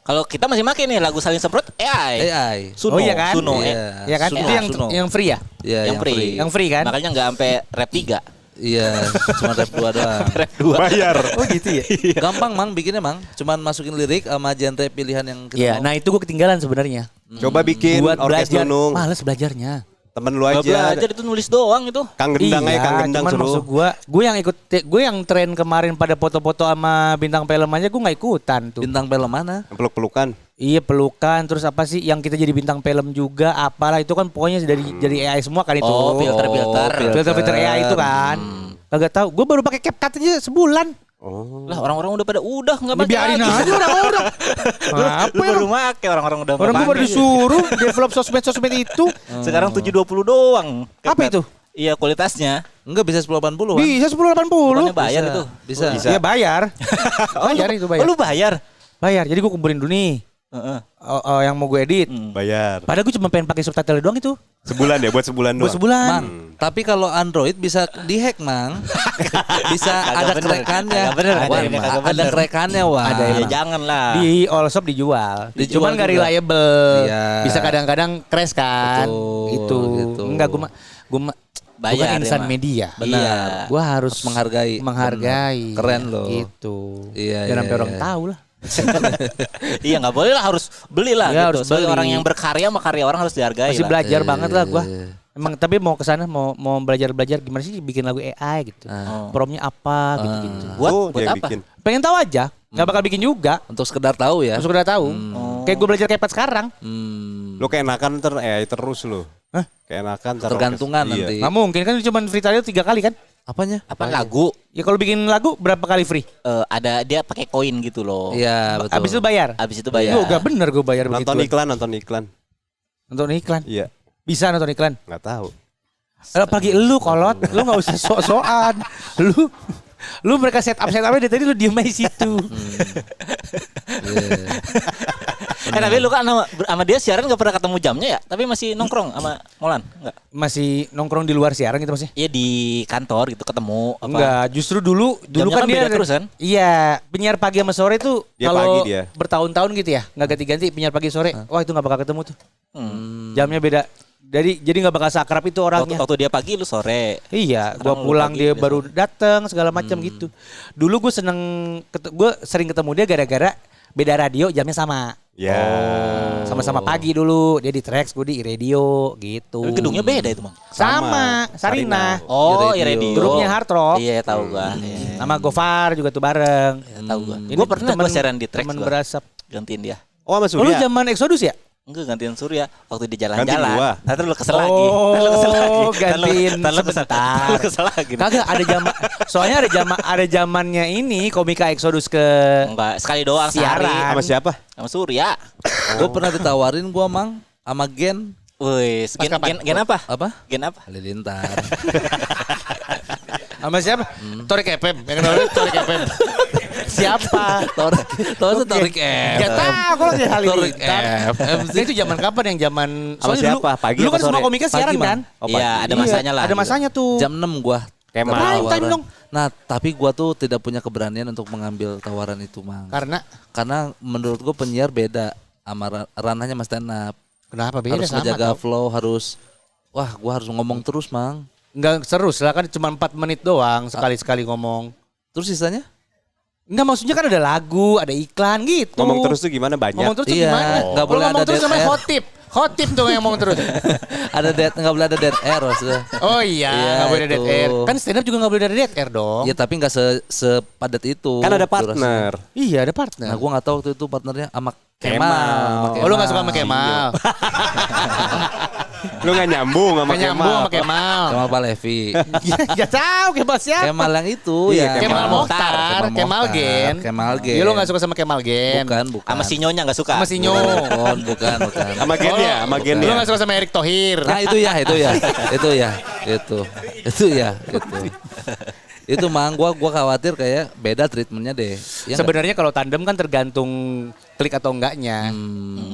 Kalau kita masih make nih lagu saling semprot AI. AI. Suno, Oh iya kan? Suno, Iya. Ya kan? Suno, Itu Suno. yang free ya? Iya yang free. Yang free kan? Makanya nggak sampai rap 3. Iya, cuma rap 2 doang. Rap 2. Bayar. Oh gitu ya? Gampang Mang bikinnya Mang, cuman masukin lirik sama genre pilihan yang kita Iya, mau. nah itu gue ketinggalan sebenarnya. Coba bikin Buat orkes belajar. Nunung. Males belajarnya. Temen lu Gak aja. belajar itu nulis doang itu. Kang Gendang aja, Kang Gendang cuman maksud suruh. gue yang tren kemarin pada foto-foto sama bintang film aja gue nggak ikutan tuh. Bintang film mana? Peluk-pelukan. Iya pelukan terus apa sih yang kita jadi bintang film juga apalah itu kan pokoknya dari AI semua kan itu. Oh, filter-filter. Filter AI itu kan. Kagak tahu. Gue baru pakai CapCut aja sebulan. Oh. Lah orang-orang udah pada nggak pakai Biarin lagi. aja orang-orang. Lu Apa baru make orang-orang udah Orang gue nggak baru pakai. disuruh develop sosmed itu. Sekarang 720 doang. Apa itu? Iya kualitasnya. Enggak bisa 1080 kan? Bisa 1080. Bukannya bayar itu. Bisa. Iya bayar. Bayar itu bayar. Oh lu bayar? Bayar. Jadi gue kumpulin dulu nih. Heeh. Yang mau gue edit. Bayar. Padahal gue cuma pengen pakai subtitle doang itu. Sebulan ya, buat sebulan doang. Buat sebulan. Mang, tapi kalau Android bisa dihack, Mang. Bisa ada bener. kerekannya. Kagak bener, Wah, kagak ada bener. kerekannya, wah. Ada Ya emang. jangan lah. Di all shop dijual. Dijual Cuman gak juga. reliable. Iya. Bisa kadang-kadang crash kan. Betul, Itu. gitu. Enggak gue bukan Bayar insan emang. media. Benar. Iya. Gue harus menghargai. Menghargai. Keren loh. Gitu. Iya, Jangan iya, sampai orang iya. tahu lah. Iya nggak boleh lah harus beli lah Iya, gitu. harus Sebagai beli. orang yang berkarya sama karya orang harus dihargai Masih lah. belajar banget lah gue. Emang tapi mau kesana mau belajar gimana sih bikin lagu AI gitu. Promnya apa gitu-gitu. Buat Oh, buat dia yang apa? bikin. Pengen tahu aja. Nggak bakal bikin juga. Untuk sekedar tahu ya. Terus udah tahu. Kayak gue belajar kepet sekarang. Lo keenakan AI terus lo. Hah? Keenakan Tergantungan Iya. nanti. Nggak mungkin kan cuma free trial 3 kali kan. Apanya? Apa lagu? Ya kalau bikin lagu berapa kali free? Ada dia pakai koin gitu loh. Iya, betul. Abis itu bayar. Abis itu bayar. Lu gak bener gue bayar Nonton begitu. iklan, nonton iklan. Nonton iklan. Iya, Bisa nonton iklan. nggak tahu. Pagi lu kolot, lu gak usah sok-sokan. Lu mereka setupnya dari tadi lu diem aja di situ. Tapi lu kan sama dia siaran gak pernah ketemu jamnya ya? Tapi masih nongkrong sama Molan? Enggak? Masih nongkrong di luar siaran gitu maksudnya? Iya di kantor gitu ketemu apa? Enggak, justru dulu Jamnya kan kan dia beda terus kan? Iya, penyiar pagi sama sore tuh Dia kalau pagi dia. bertahun-tahun gitu ya, nggak ganti-ganti penyiar pagi sore. Wah, itu nggak bakal ketemu tuh. Jamnya beda. Jadi nggak bakal seakrab itu orangnya. Waktu dia pagi lu sore. Iya, gua Sekarang lu pulang pagi, dia dia baru datang segala macam gitu. Dulu gue gue sering ketemu dia gara-gara beda radio jamnya sama. Ya. Sama-sama pagi dulu, dia di Trax, gue di radio gitu. Gedungnya beda itu, Mang. Sama, Sarina. Oh, Di iya radio. radio. Grupnya Hard Rock. Iya, tahu gua. Iya, Sama Gofar juga tuh bareng. tahu gua. Ini Gua pernah temen- gua siaran di Trax temen gua. berasap. Gantiin dia. Oh, sama Oh, lu Surya. zaman Exodus ya? Enggak gantiin Surya waktu di Gantiin jalan-jalan. gua. Ntar lu kesel lagi. Ntar lu kesel lagi. gantiin Ntar lu kesel sebentar. ntar lu kesel lagi. Kagak ada zaman. Soalnya ada zamannya ini komika Exodus ke Enggak, sekali doang Siaran. sehari. Sama siapa? Sama Surya. Gue pernah ditawarin gue, Mang, sama Gen. Wih, gen apa? Apa? Gen apa? Halilintar. sama siapa? Torik FM. Yang kenal lu Torik FM. Siapa? Torik F. Gak tahu kalau di Torik Halilintar. FM. Itu zaman kapan yang zaman Sama soalnya dulu, siapa? Pagi dulu apa kan semua sore? komika siaran Pagi, kan? Mang. Iya, ada Iya, masanya lah. Ada masanya tuh. Jam 6 gua. Kemal. dapat Prime time tawaran. dong. Nah, tapi gua tuh tidak punya keberanian untuk mengambil tawaran itu, Mang. Karena menurut gua penyiar beda sama ranahnya Mas stand up. Kenapa beda Harus sama? menjaga tau. flow, gua harus ngomong terus, Mang. Enggak seru lah kan cuma 4 menit doang sekali-sekali ngomong. Terus sisanya? Enggak maksudnya kan ada lagu, ada iklan gitu. Ngomong terus tuh gimana banyak? Ngomong terus tuh Iya, gimana? nggak boleh ngomong ada terus dead namanya air. hot tip. Hot tip tuh yang ngomong terus. Nggak boleh ada dead air maksudnya. Oh iya, Iya, nggak boleh ada dead itu. air. Kan stand up juga nggak boleh ada dead air dong. Ya tapi nggak sepadat itu. Kan ada durasinya. partner. Iya ada partner. Nah, gua nggak tahu waktu itu partnernya sama Kemal. Kemal. Oh lu nggak suka sama Kemal? Lu gak nyambung sama Nggak nyambung Kemal. sama Kemal. Kemal Palevi. Ya tahu Kemal siapa? Kemal yang itu Iya, ya. Kemal Mokhtar, Kemal Mokhtar, Gen. Kemal Gen. Ya lu nggak suka sama Kemal Gen. Bukan. Sama si Nyonya enggak suka. Sama si Nyo. Bukan. Sama Gen ya, sama Gen Lu ya. nggak suka sama Erick Thohir. Nah, itu ya. Itu Mang, gua khawatir kayak beda treatmentnya deh. Ya nggak? Sebenarnya kalau tandem kan tergantung klik atau enggaknya.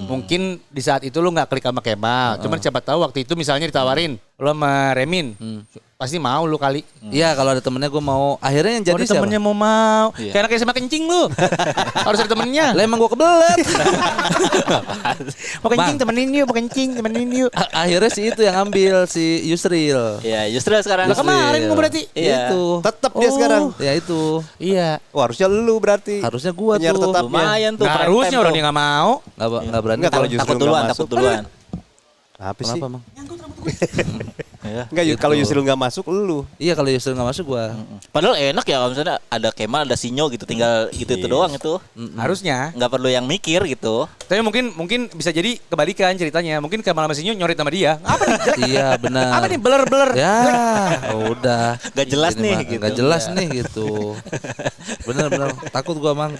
Mungkin di saat itu lu nggak klik sama Kemal. Cuman siapa tahu waktu itu misalnya ditawarin lu sama Remin. Pasti mau lu kali. Iya, kalau ada temennya gua mau. Akhirnya yang Kalau jadi ada temennya siapa? mau. Iya. Kayak anaknya sama kencing lu. Harus ada temennya. Lah emang gua kebelet. Mau kencing Bang. temenin yuk. Akhirnya si itu yang ambil si Yusril. Iya, justru sekarang. Lah kemarin gua berarti. Iya. Itu. Tetap dia sekarang. Ya itu. Iya. Wah, harusnya lu berarti. Harusnya gua Penyiar tuh. tetap. Lumayan tuh. Nggak prime harusnya time orang tuh. dia nggak mau. Nggak berani. Enggak, kalau justru Takut nggak duluan, masuk. takut duluan. Apa sih? Kenapa, Mang? Enggak, Gitu. kalau Yusril nggak masuk lu. Iya, kalau Yusril nggak masuk gua. Padahal enak ya kalau misalnya ada Kemal, ada Sinyo gitu, tinggal gitu itu doang itu. Harusnya. Nggak perlu yang mikir gitu. Tapi mungkin bisa jadi kebalikan ceritanya. Mungkin Kemal sama Sinyo nyorit sama dia. Apa nih? Jelek. Iya, benar. Apa nih? Blur. Ya, udah. Nggak jelas Ini nih, mah gitu. nggak jelas nih gitu. Bener. Takut gua, Mang.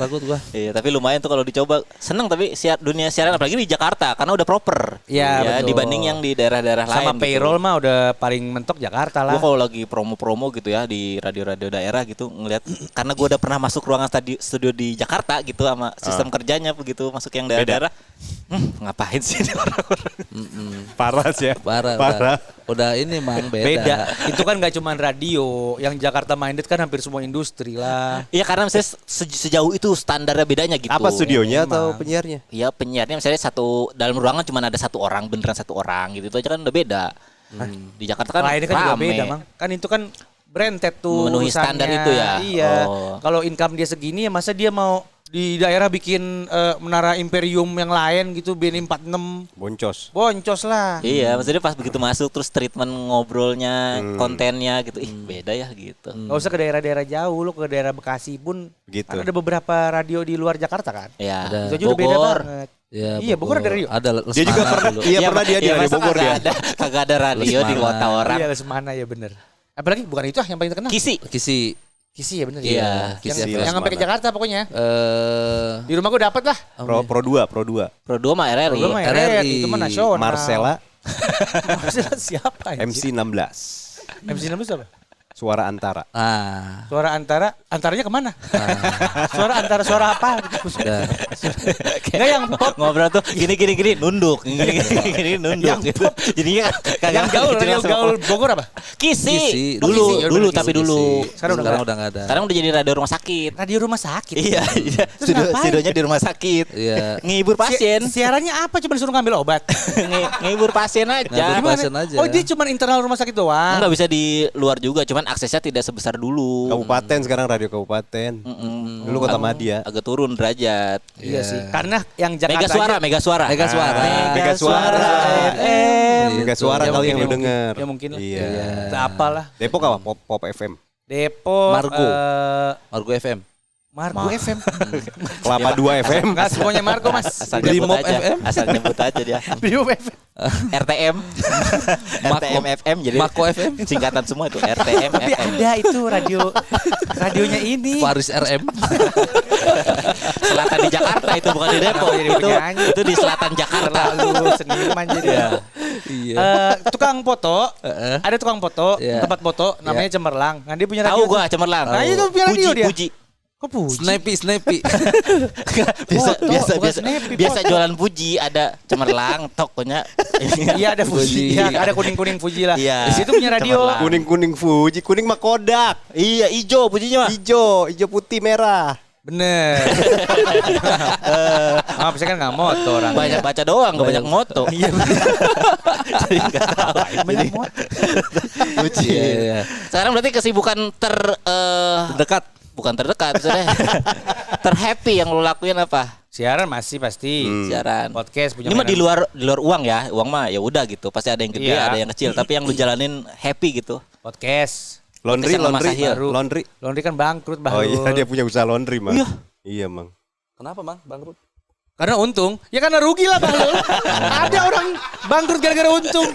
Iya, tapi lumayan tuh kalau dicoba. Seneng tapi dunia siaran apalagi di Jakarta karena udah proper. Iya, betul. Dibanding yang di daerah-daerah lain. Sama gitu. payroll mah udah paling mentok Jakarta lah. Gue kalau lagi promo-promo gitu ya di radio-radio daerah gitu ngelihat karena gue udah pernah masuk ruangan studio di Jakarta gitu sama sistem kerjanya begitu masuk yang daerah-daerah. Ngapain sih ini orang-orang? Parah sih ya. Parah. Udah ini, Mang, beda. Itu kan gak cuma radio, yang Jakarta minded kan hampir semua industri lah. Iya karena misalnya sejauh itu standarnya bedanya gitu. Apa studionya Ya, atau memang. penyiarnya? Iya penyiarnya misalnya dalam ruangan cuma ada satu orang beneran satu orang gitu itu aja kan udah beda. Di Jakarta kan Lainnya kan juga rame. beda, Mang. Kan itu kan branded tuh Memenuhi urusannya. standar itu ya? Iya. Oh. Kalau income dia segini ya masa dia mau di daerah bikin menara Imperium yang lain gitu BN 46. Boncos lah. Iya, maksudnya pas begitu masuk terus treatment ngobrolnya, kontennya gitu. Ih, beda ya gitu. Gak usah ke daerah-daerah jauh, lu ke daerah Bekasi pun Begitu. kan ada beberapa radio di luar Jakarta kan. Ya, Ada. Itu aja udah beda Bogor. banget. Ya, Iya, Bogor ada radio. Ada Dia juga Lesmana pernah, dulu. iya pernah dia di radio masa Bogor dia. Kagak ada radio di Lesmana. kota orang. Iya, mana ya bener. Apalagi bukan itu yang paling terkenal. Kisi. Kisi ya bener Iya, ya. Kisi Yang sampai ke Lesmana. Jakarta pokoknya. Eh, Di rumah gue dapet lah. Pro 2. Pro 2 mah RRI. Gue mah RRI. itu mah nasional. Marcella Marcella siapa MC 16. MC 16 apa? Suara Antara. Suara antaranya kemana? Suara apa? udah. Enggak yang pop. Ngobrol tuh gini nunduk, gini nunduk Yang gitu. Jadinya Yang gaul, radio gaul Bogor apa? Kisi. Kisi. Dulu, Kisi, dulu Kisi, tapi Kisi. dulu. Sekarang udah Udah nggak ada. Sekarang udah jadi radio rumah sakit. Radio rumah sakit. Iya. Terus ngapain? Studionya di rumah sakit. Iya. Ngehibur pasien. Siarannya apa? Cuma disuruh ngambil obat. Ngehibur pasien aja. Ngehibur pasien aja. Oh, dia cuma internal rumah sakit doang. Enggak bisa di luar juga, cuman aksesnya tidak sebesar dulu. Kabupaten sekarang radio kabupaten. Dulu Kota Madia. Agak turun derajat. Iya sih. Karena yang Jakarta Mega suara. Mega Suara. FM. Mega Suara Ya, kali yang lu mungkin, denger. Ya mungkin lah. Iya. Kita apalah. Depok apa? Pop FM. Depok. Margo. Margo FM. Margo FM. Kelapa 2 FM. Enggak semuanya Margo, Mas. Asal Brimob nyebut aja. FM. Asal nyebut aja dia. Brimob FM. RTM. RTM FM jadi Mako FM. singkatan semua itu RTM Tapi FM. ada itu radionya ini. Faris RM. Selatan di Jakarta itu bukan di Depok. Jadi itu penyanyi. itu di selatan Jakarta. Lalu seniman jadi. Iya. Tukang foto, ada tukang foto, Iya. tempat foto namanya Cemerlang. Nah, dia punya Tahu radio. gua Cemerlang. Nah, itu punya radio dia. Puji. Kok puji? Snappy. biasa Foto, biasa bukan biasa Snappy, biasa foto. jualan Puji ada Cemerlang tokonya. Iya ada Fuji. Fuji. Iya, ada kuning-kuning Fuji lah. Iya. Di situ punya radio. Cemerlang. Kuning-kuning Fuji, kuning mah Kodak. Iya hijau Pujinya mah. Hijau putih merah. Bener. Ah, bisa kan nggak moto orang. Banyak baca doang, nggak banyak moto. Iya. Jadi nggak tahu. Banyak moto. Puji. Iya. Sekarang berarti kesibukan Dekat. bukan terdekat, maksudnya terhappy yang lo lakuin apa? Siaran masih pasti. Siaran. Podcast punya. Ini mah mainan. di luar uang ya, uang mah ya udah gitu. Pasti ada yang gede, Iya. ada yang kecil. Tapi yang lu jalanin happy gitu. Podcast. Laundry, Podcast sama Mas Sahil. laundry. Laundry kan bangkrut, Oh Bahrul. iya, dia punya usaha laundry, Mang. Iya. Iya, Mang. Kenapa, Mang? Bangkrut. Karena untung, ya karena rugi lah Bahrul. Ada orang bangkrut gara-gara untung.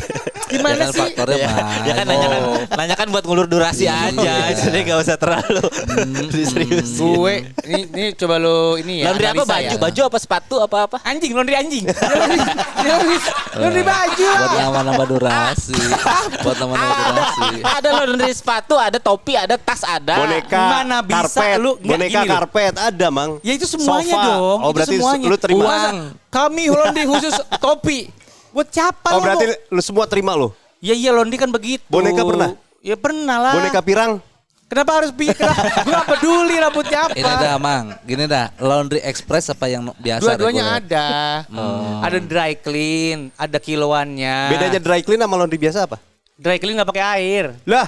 Gimana Ya kan sih? faktornya, Ya, Mang. ya kan nanya kan buat ngulur durasi aja. Jadi nggak usah terlalu serius. Gue, ini coba lo ini ya. Laundry apa analisa baju? ya. Baju apa sepatu apa? Anjing, laundry anjing. Laundry baju lah. Buat nambah durasi. Buat nambah durasi. Ada laundry sepatu, ada topi, ada tas, ada. Boneka, Mana bisa karpet, lu- nggak, boneka gini loh. karpet ada, Mang. Ya itu semuanya Sofa. dong. Oh, Itu berarti semuanya. lu terima. Masa kami laundry khusus topi. Buat siapa Oh, lu? berarti lu semua terima lu. Ya iya laundry kan begitu. Boneka pernah? Ya pernah lah. Boneka pirang. Kenapa harus pikir? Gue gak peduli rambutnya apa. Ini dah, Mang. Gini dah. Laundry Express apa yang biasa? Dua-duanya reguler? ada. Ada dry clean, ada kiloannya. Bedanya dry clean sama laundry biasa apa? Dry clean nggak pakai air, Lah,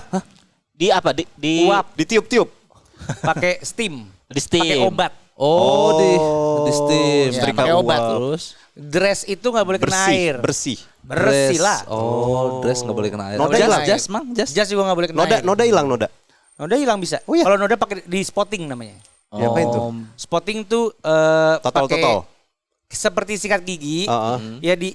Di apa? Di Uap. ditiup-tiup. pakai steam, Di steam. pakai obat. Oh, di steam. Ya, Setrika pakai obat. uap. Terus Dress itu nggak boleh kena air. Bersih. Bersih dress. lah. Oh, dress nggak boleh kena air. Noda Jas, hilang. jas, Mang, jas. Jas juga nggak boleh kena Noda, air. noda hilang noda. Noda hilang bisa. Oh, iya. Kalau noda pakai di spotting namanya. Ya, apa itu? Spotting tuh Total. pakai seperti sikat gigi. Ya di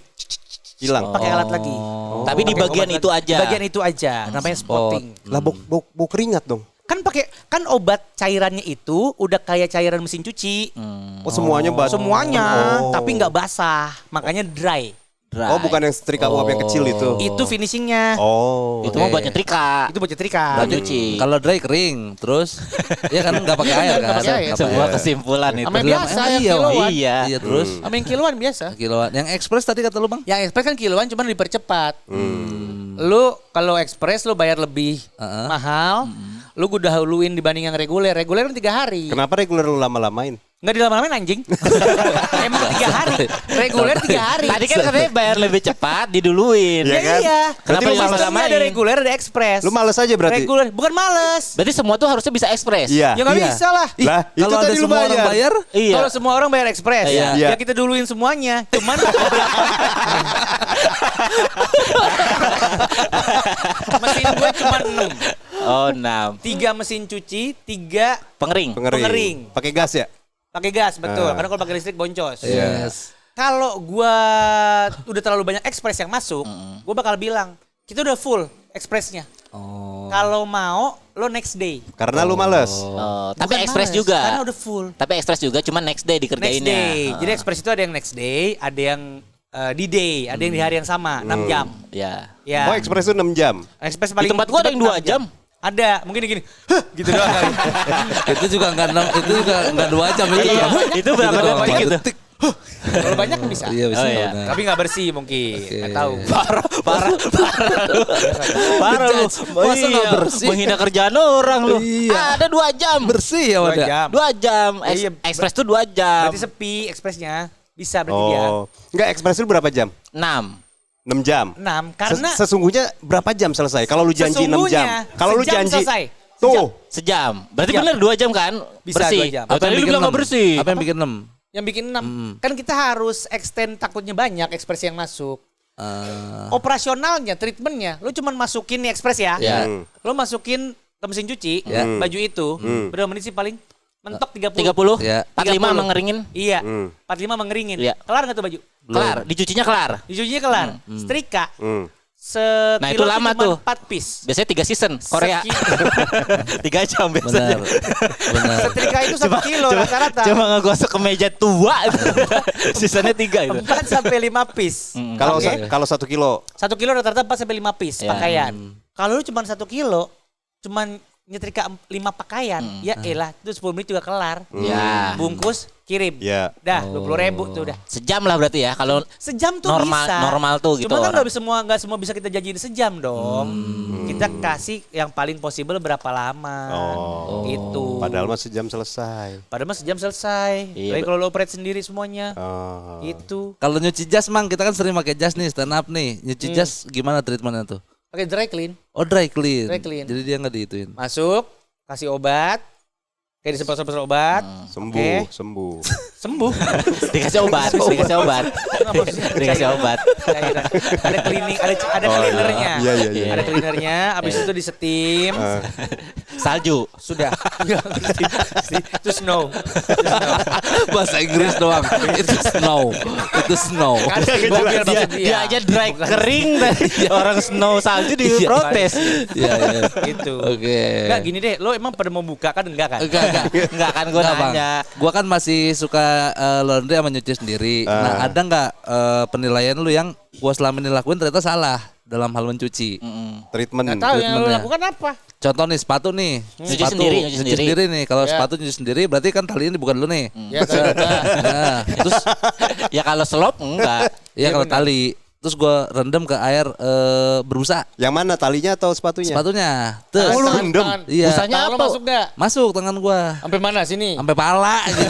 Hilang. pakai alat lagi. Tapi di Pakai bagian obat itu lagi. aja. Di bagian itu aja. Namanya spotting. Lah bau keringat dong. kan obat cairannya itu udah kayak cairan mesin cuci. Oh semuanya Semuanya, Oh. tapi nggak basah. Makanya dry. Oh bukan yang setrika uap yang kecil itu. Itu finishingnya. Oh. Itu mah buat nyetrika. Itu buat nyetrika. Buat cuci. Kalau dry kering, terus ya kan nggak pakai air Nggak kan? pakai air. Nggak Sebuah pakai air. kesimpulan itu. Sama yang biasa, yang iya, kiloan. Iya. Terus Sama yang kiloan biasa. kiloan. Yang express tadi kata lu bang? Yang express kan kiloan cuman dipercepat. Lu kalau express lu bayar lebih mahal. Lu udah dahuluin dibanding yang reguler. Reguler kan 3 hari. Kenapa reguler lu lama-lamain? Nggak dilama-lamain anjing. Emang 3 hari. Reguler 3 hari. Tadi kan katanya bayar lebih cepat diduluin. Iya kan? Iya. Kenapa Berarti lu sistemnya lama-lamain? ada reguler ada express. Lu males aja berarti? Reguler bukan males. Berarti semua tuh harusnya bisa ekspres. Iya. Ya nggak Iya. bisa lah. Lah, itu Kalau ada tadi lu semua orang bayar, Iya. Kalau semua orang bayar express, Iya. ya kita duluin semuanya. Cuman mesin gue cuma 6. Oh, 6. 3 mesin cuci, 3 Pengering. Pengering. Pakai gas ya? pakai gas, betul. Ah. Karena kalau pakai listrik boncos. Yes. Kalau gua udah terlalu banyak ekspres yang masuk, gua bakal bilang, kita udah full ekspresnya. Oh. Kalau mau, lo next day. Karena lu males. Oh, tapi Bukan ekspres males, juga. Karena udah full. Tapi ekspres juga cuma next day Next dikerjainnya. day. Jadi ekspres itu ada yang next day, ada yang di day, ada yang di hari yang sama, 6 jam. Ya. Ya. Oh ekspres itu 6 jam. Ekspres Di paling tempat gua ada yang 2 cepat 6 jam. Ada, mungkin gini. Huh, gitu doang kali. Itu juga enggak 2 jam itu. Iya, Bang. itu berapa Itu detik berapa gitu? detik? Kalau banyak bisa. Iya bisa. Oh, iya. benar. Tapi nggak bersih mungkin. Nggak tahu. Parah lu. Parah lu. Masa nggak bersih? Menghina kerjaan orang lu. Iya. Ada 2 jam. Bersih ya 2 wadah. jam. 2 jam. Iya, Ekspres tuh 2 jam. Berarti sepi ekspresnya. Bisa berarti dia. Oh. Enggak ekspres itu berapa jam? 6. 6 jam. 6 karena Sesungguhnya berapa jam selesai? Kalau lu janji 6 jam. Sesungguhnya, Kalau lu sejam janji selesai. Tuh. Sejam. Berarti Sejam. bener 2 jam kan? Bisa bersih. 2 jam. Oh, tadi lu bilang nggak bersih. Apa yang bikin 6? yang bikin 6 kan kita harus extend, takutnya banyak ekspresi yang masuk. Operasionalnya, treatmentnya, lu cuman masukin nih ekspres ya. Ya. Lu masukin ke mesin cuci, baju itu, berapa menit sih paling? Mentok 30. 30. Ya. 45 mengeringin. Iya, 45 mengeringin. Iya. Kelar nggak tuh baju? Kelar. Dicucinya kelar. Dicucinya kelar. Setrika. Nah, itu lama cuma tuh. 4 piece. Biasanya 3 season Korea. 3 jam biasanya. Benar. Benar. Setrika itu 1 kilo rata-rata. Cuma ngegosok ke meja tua. Sisanya 3 itu. 4 sampai 5 piece. Kalau Oke. kalau 1 kilo 1 kilo rata-rata 4 sampai 5 piece Ya. pakaian. Kalau lu cuma 1 kilo, cuman nyetrika 5 pakaian, ya elah itu 10 menit juga kelar. Ya. Bungkus, kirim. ya. Dah, 20.000 tuh udah. Sejam lah berarti ya kalau Sejam tuh normal bisa. normal tuh gitu. Cuma kan orang. nggak semua bisa kita janjiin sejam dong. Kita kasih yang paling possible berapa lama. Oh. Itu. Padahal mah sejam selesai. Padahal mah sejam selesai. Iya, Tapi kalau lo operate sendiri semuanya. Oh. Itu. Kalau nyuci jas mang kita kan sering pakai jas nih stand up nih. Nyuci jas gimana treatmentnya tuh? Pakai dry clean. Oh dry clean. Dry clean. Jadi dia nggak diituin. Masuk, kasih obat. Kayak disemprot-semprot obat. Sembuh, Oke. sembuh. Sembuh. Dikasih obat, dikasih obat. Dikasih obat. Cairan. Ada cleaning, ada Oh, cleanernya. iya, iya, iya. Ada cleanernya, habis itu disetim. Salju. Sudah. Itu snow. Bahasa Inggris doang. Itu snow. Itu snow. Kan mobil dia, maksud dia aja dry kering dari orang snow salju diprotes. Iya, iya. Gitu. Oke. Enggak gini deh, lo emang pada mau buka kan enggak kan? Enggak. Enggak kan gue Enggak, Bang. nanya. Gua kan masih suka laundry sama nyuci sendiri. Nah, ada nggak penilaian lu yang gua selama ini lakuin ternyata salah dalam hal mencuci? Treatment. Enggak tahu yang lo treatmentnya. lakukan apa? Contoh nih sepatu nih. Nyuci sendiri, nyuci sendiri. nih. Kalau Ya. sepatu nyuci sendiri berarti kan talinya bukan lu nih. Ya ternyata. Nah, terus Ya kalau selop enggak. ya Iya, kalau benar. tali terus gua rendam ke air berbusa Yang mana talinya atau sepatunya? sepatunya. Terus Oh, lu Tangan, rendem? tangan. Iya. Busanya Tangan lo apa? masuk Enggak. masuk tangan gua Sampai mana sini? sampai pala gitu.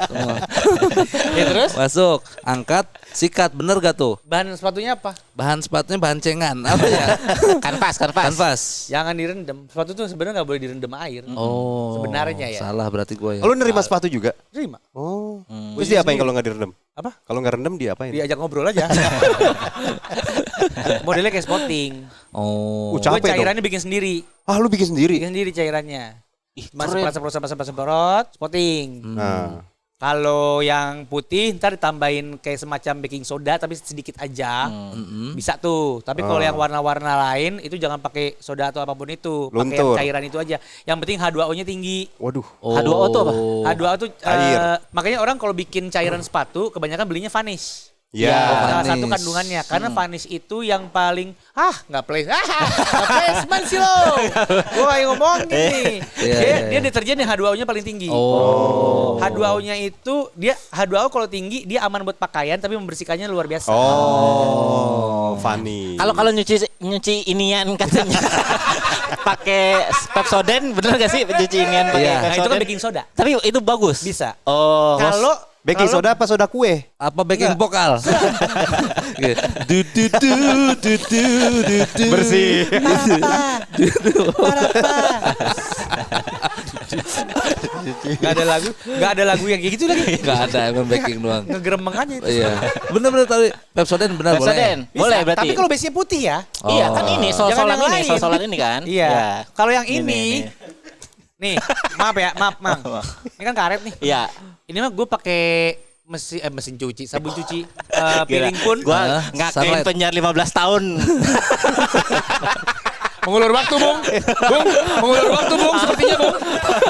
Semua. Ya terus? Masuk, angkat, sikat, bener gak tuh? Bahan sepatunya apa? Bahan sepatunya bahan cengan, apa ya? Kanvas. Kanvas. Jangan direndam. Sepatu tuh sebenarnya nggak boleh direndam air. Oh. Sebenarnya ya. Salah berarti gue ya. Oh, lu nerima sepatu juga? Terima. Oh. Terus diapain kalau nggak direndam? Apa? Kalau nggak rendam diapain? Diajak ngobrol aja. Modelnya kayak spotting. Oh. Gue Capek dong. cairannya bikin sendiri. Ah, lu bikin sendiri? Bikin sendiri cairannya. Ih, Masuk keren. semprot, spotting. Nah. Kalau yang putih ntar ditambahin kayak semacam baking soda tapi sedikit aja. Bisa tuh. Tapi kalau yang warna-warna lain itu jangan pakai soda atau apapun itu. Pakai yang Luntur. cairan itu aja. Yang penting H2O-nya tinggi. Waduh. H2O tuh apa? H2O tuh Air. makanya orang kalau bikin cairan sepatu kebanyakan belinya Vanish. Ya. Salah Vanish. satu kandungannya karena Vanish itu yang paling nggak placement sih lo. Gua yang ngomongin nih. Dia deterjen yang H2O-nya paling tinggi. H2O-nya itu dia H2O kalau tinggi dia aman buat pakaian tapi membersihkannya luar biasa. Funny. Kalau nyuci inian katanya pakai Pepsodent, bener gak sih nyuci inian pakai Iya. Nah, itu kan Pepsodent? baking soda. Tapi itu bagus. Bisa. Oh. Kalau Baking soda apa soda kue? Apa baking vokal? Bersih. Gak ada lagu yang kayak gitu lagi. Enggak ada, emang baking doang. Ngegeremeng aja itu. Iya. Bener-bener tadi Pepsodent benar boleh. Pepsodent. Bisa, Boleh berarti. Tapi kalau base-nya putih ya. Iya kan ini Jangan sol-solan yang ini, lain. sol-solan ini kan. Iya. Ya. Kalau yang ini, nih, maaf ya, maaf, Mang. Ini kan karet nih. Iya. Ini mah gue pakai mesin cuci, sabun cuci, piring pun. Gua ngakain Sunlight. penyiar 15 tahun. Mengulur waktu, Bung. Bung, mengulur waktu, Bung, sepertinya, Bung.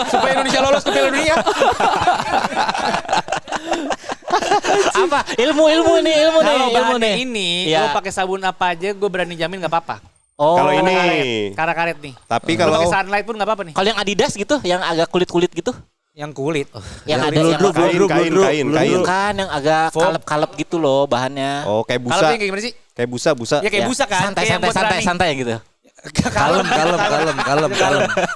Supaya Indonesia lolos ke Piala Dunia. Apa? Ilmu nih. Kalau Ilmu bahannya nih. ini, Iya. gue pakai sabun apa aja, gue berani jamin gak apa-apa. Oh. Kalau ini. Karet nih. Tapi Kalau kalau pakai sunlight pun gak apa-apa nih. Kalau yang Adidas gitu, yang agak kulit-kulit gitu. Yang kulit. Yang ada kain. kan yang agak Foam. kalep-kalep gitu loh bahannya. Oh, kayak Kalau busa. kayak gimana sih? Kayak busa. Ya kayak busa kan. Kayak yang buat running. Santai gitu. Kalem.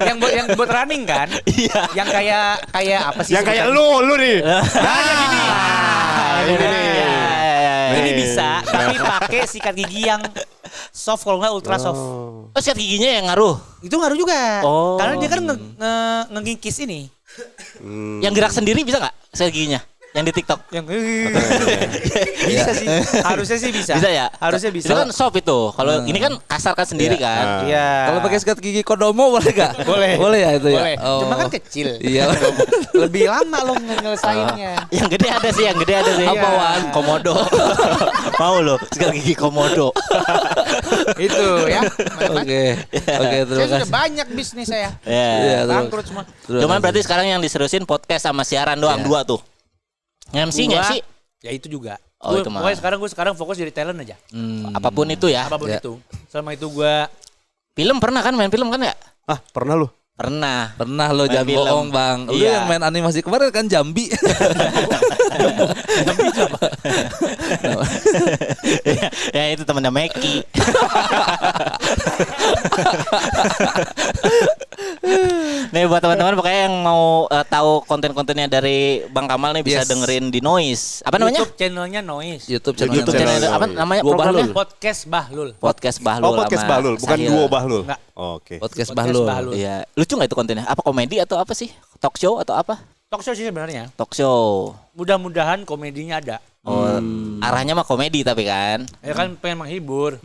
Yang buat running kan? Iya. Yang kayak apa sih? Yang kayak sebutannya? lu nih. Ini Ini bisa, tapi pakai sikat gigi yang soft kalau nggak ultra soft. Oh, sikat giginya yang ngaruh. Itu ngaruh juga. Oh. Karena dia kan ngengikis ini. Yang gerak sendiri bisa nggak sikat giginya? Yang di TikTok. Yang bisa sih. Harusnya sih bisa. Bisa ya? Harusnya bisa. Itu kan soft itu. Kalau ini kan kasar kan sendiri kan. Iya. Kalau pakai sikat gigi kodomo boleh gak? Boleh. Boleh ya itu ya? Boleh. Oh. Cuma kan kecil. Iya. Lebih lama lo nyelesainnya. Yang gede ada sih. Apa, Wan? Komodo. Mau lo sikat gigi komodo. Itu ya. Oke. Oke, Saya terima sudah kasih. banyak bisnis saya. Ya. Iya, terima- Bangkrut semua. terima Cuman kasih. berarti sekarang yang diserusin podcast sama siaran doang dua tuh. MC Gua- sih? Ya itu juga. Oh, Gua- itu mah. Pokoknya gue sekarang fokus jadi talent aja. Apapun itu ya. Apapun Ya. itu. Selama itu gue Film pernah kan main film kan ya? Ah, pernah lu? Pernah. Pernah lo Main jangan film. bohong bang. Lu Iya. yang main animasi kemarin kan Jambi. Ya itu temennya Meki. Nih buat teman-teman pokoknya yang mau tahu konten-kontennya dari Bang Kamal nih bisa Yes. dengerin di Noise. Apa namanya? YouTube channelnya Noise. YouTube channel. YouTube channel channel apa Noise. namanya Gua programnya? Bahlul. Podcast Bahlul. Podcast Bahlul. Oh, podcast sama Bahlul, bukan Sahil. duo Bahlul. Enggak. Oke. Podcast Podcast Bahlul. Bahlul. Iya, lucu nggak itu kontennya? Apa komedi atau apa sih? Talk show atau apa? Talk show sih sebenarnya. Talk show. Mudah-mudahan komedinya ada. Oh, arahnya mah komedi tapi kan. Ya kan pengen menghibur.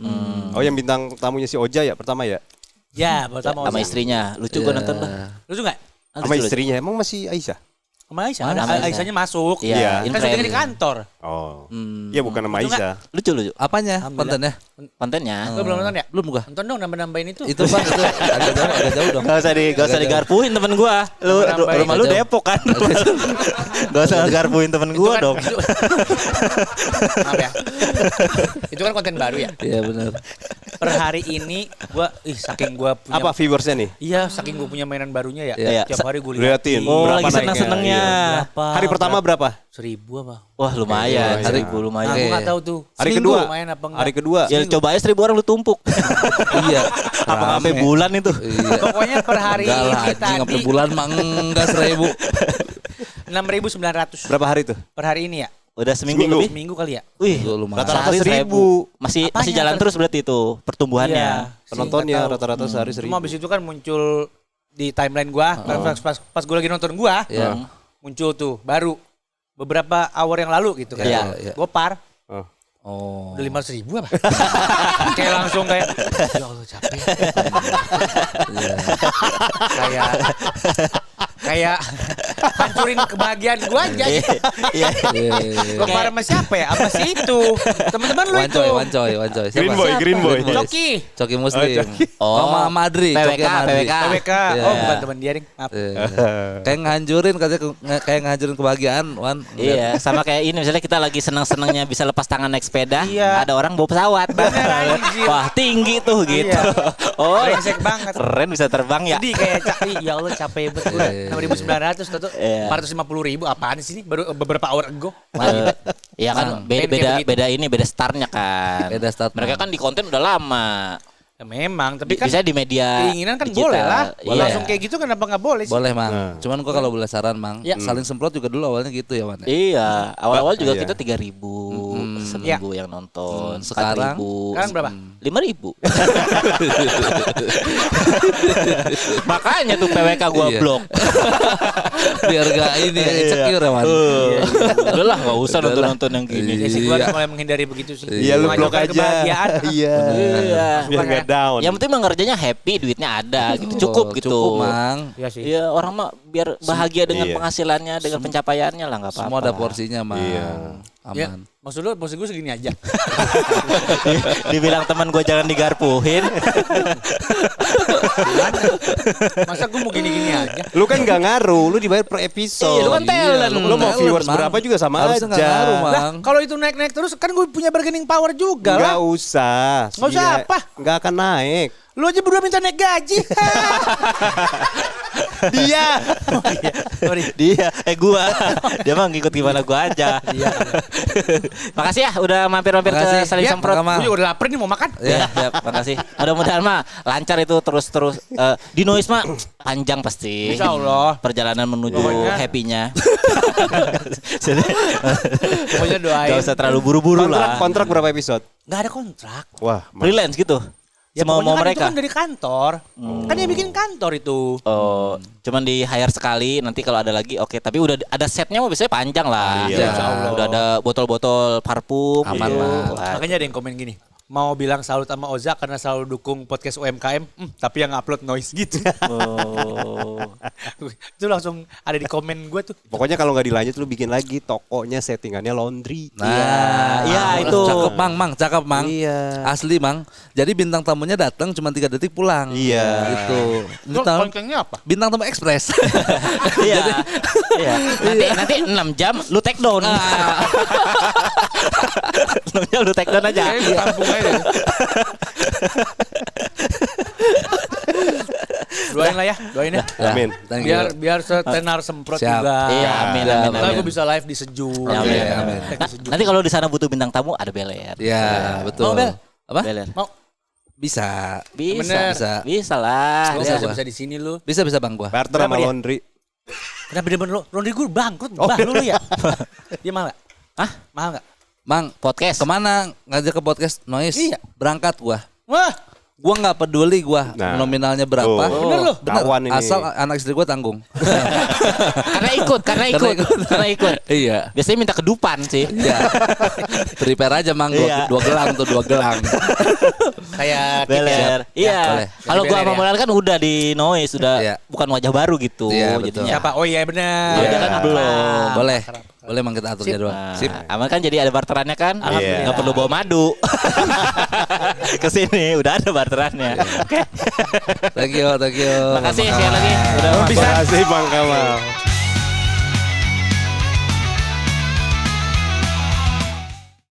Oh, yang bintang tamunya si Oja ya pertama ya? Ya, pertama Sama istrinya. Lucu gue nonton tuh. Lucu nggak? Sama istrinya. Emang masih Aisyah? Sama Aisyah. Sama Ada Aisyah. Aisyahnya masuk. Iya, Kan syutingnya di kantor. Oh. Iya, bukan sama Aisyah. Lucu. Apanya kontennya? Kontennya. Lo belum nonton ya? Belum gua. Nonton dong nambah-nambahin itu. Itu bang itu agak jauh dong. Gak usah digarpuin temen gua. Lu Nambahin. rumah lu Jauh. Depok kan. Gak usah garpuin temen Itu gua kan- dong. itu- Maaf ya. Itu kan konten baru ya. Iya benar. Per hari ini saking gua punya Apa viewersnya nih? Iya, saking gue punya mainan barunya ya. Iya. Tiap hari gue liatin. Liatin. Oh, Berapa lagi naiknya? seneng-senengnya. Berapa? Hari pertama berapa? 1.000 apa? Wah, lumayan. Hari- 1.000 Nah, lumayan. gue nggak tahu tuh. Hari Seminggu kedua. main apa enggak. Hari kedua. Ya coba aja 1.000 orang lu tumpuk. Iya. Apa nggak sampai Rame. bulan itu? Iya. Pokoknya per hari Enggak lah, ini anjing tadi sampai bulan mah enggak 1.000. 6.900 Berapa hari tuh? per hari ini ya. Udah seminggu Seminggu. lebih. Seminggu kali ya. Wih, Itu lumayan. rata-rata Sehari 1.000. Masih Apanya jalan tuh? terus berarti itu pertumbuhannya. Iya. Penontonnya Sih, nggak tahu. rata-rata sehari 1.000. Cuma abis itu kan muncul di timeline gua pas gue lagi nonton gua Iya. muncul tuh baru beberapa hour yang lalu gitu kan. Iya, iya. Gopar Oh. Oh. udah 500.000 apa? Kayak langsung kayak ya Allah capek. Iya. Kayak kayak hancurin kebahagiaan gue aja. Iya. Gue marah sama siapa ya? Apa sih itu? Teman-teman lu itu. Wancoy. Siapa? Green Boy. Coki Muslim. Oh. Sama Adri. PWK. PWK. Iya. Oh bukan teman dia nih. Maaf. Kayak ngancurin katanya kayak ngancurin kebahagiaan, Wan. Iya, sama kayak ini misalnya kita lagi senang-senangnya bisa lepas tangan naik sepeda, Iya. ada orang bawa pesawat. anjir. Wah, tinggi tuh gitu. Iya. Oh, Brengsek banget. keren bisa terbang ya. Sedih kayak ya Allah capek banget gue. 6.900 tuh Iya. 450.000 apaan sih ini baru beberapa hour ago. Iya kan pengen kayak begitu. beda startnya kan. Beda start. Mereka kan di konten udah lama. Ya, memang tapi kan Bisa di media keinginan kan digital. boleh lah. Iya. Langsung kayak gitu kenapa nggak boleh sih? Boleh, Mang. Cuman gua kalau boleh saran, Mang, Ya. saling semprot juga dulu awalnya gitu ya, Wan. Iya, awal-awal juga Iya. kita 3.000 seminggu yang nonton. Sekarang? 4.000. Sekarang berapa? 5.000. Makanya tuh PWK gua Iya. blok. Biar gak ini ya, insecure ya, Wan. Udah lah, gak usah Udah lah. nonton-nonton yang gini. Ya sih gue Iya. mulai menghindari begitu sih. Iya lu blok Mengajukan aja. kebahagiaan. Iya. Iya. Biar nggak down. Yang penting mah ngerjanya happy, duitnya ada gitu. Cukup gitu. Cukup, Mang. Iya sih. Iya, orang mah biar bahagia dengan Iya. penghasilannya, dengan pencapaiannya lah, nggak apa-apa. Semua ada porsinya, Mang. Iya. Ya, Aman. maksud lu posisi gue segini aja. Dibilang teman gue jangan digarpuhin. Masa gue mau gini-gini aja? Lu kan gak ngaruh, lu dibayar per episode. Iya, lu kan talent. Lu mau Talent, viewers Mang. berapa juga sama Harusnya nggak ngaruh, aja. Mang. Kalau itu naik-naik terus kan gue punya bargaining power juga lah. Gak usah. Nggak usah Iya, apa? Gak akan naik. Lu aja berdua minta naik gaji. Dia. Sorry. Dia, dia mah ngikut gimana gua aja. Makasih ya udah mampir-mampir ke Makasih. Saling Ya, Semprot. Mang. gue juga udah lapar nih mau makan. Ya, makasih. Mudah-mudahan mah lancar itu terus. Di Noise mah panjang pasti. Insya Allah. Perjalanan menuju Pokoknya. happy-nya. Pokoknya doain. Gak usah terlalu buru-buru lah. Kontrak berapa episode? Gak ada kontrak. Wah, Freelance gitu. Ya Semau pokoknya kan mereka. itu kan dari kantor. Kan dia bikin kantor itu. Oh, cuman di hire sekali, nanti kalau ada lagi oke, tapi udah ada setnya mah biasanya panjang lah. Iya. Insya Allah. Udah ada botol-botol parfum. Aman gitu. lah. Wah, Makanya ada yang komen gini. Mau bilang salut sama Oza karena selalu dukung podcast UMKM, tapi yang upload noise gitu. Oh. Itu langsung ada di komen gue tuh. pokoknya kalau nggak dilanjut lu bikin lagi tokonya settingannya laundry. Nah, Iya, itu. Cakep, Mang, cakep, Mang. Iya. Asli, Mang. Jadi bintang tamunya datang cuma 3 detik pulang. Iya. Gitu. Ini Itu tahu kontennya apa? bintang tamu ekspres. Iya. Iya. Nanti 6 jam lu take down. 6 jam lu take down aja. Kayaknya di kampung aja. Doain lah ya, doain ya. Amin. Thank you. Biar setenar semprot Siap. juga. Iya, amin, amin, Ntar amin. gue bisa live di sejuk. Ya, amin, amin. Nanti kalau di sana butuh bintang tamu ada beler. Ya, betul. Mau, Bel? Apa? Beler. Mau? Bisa. Bisa. Bener. Bisa lah. Lu Bisa, bisa, gua. bisa di sini lu. Bisa Bang gua. Barter sama Berapa dia? laundry. Kenapa dia bener laundry gue bangkrut? Bah lu ya. Dia mahal gak? Hah? Mahal gak? Mang, podcast. Kemana ngajak ke podcast Noise? Iya. Berangkat gua. Wah, Gua nggak peduli gua Nah. nominalnya berapa. Tuh. Bener lu? Bener. Kawan ini. Asal anak istri gua tanggung. karena ikut. Iya. Biasanya minta kedupan sih. Iya. Prepare aja Mang Iya. 2 gelang tuh 2 gelang. kayak Beler. Iya. boleh. Kalau gua sama Beler ya. Molan kan udah di Noise, sudah Iya. bukan wajah baru gitu. Iya, betul. Jadinya. siapa? Oh iya bener. Iya, kan belum. Boleh. Boleh Mang kita atur jadwal. Nah, Sip. aman kan jadi ada barterannya kan? Alhamdulillah. Nggak perlu bawa madu. Kesini udah ada barterannya. Oke. Thank you. Makasih sekali lagi udah Terima mampir. kasih Bang Kamal.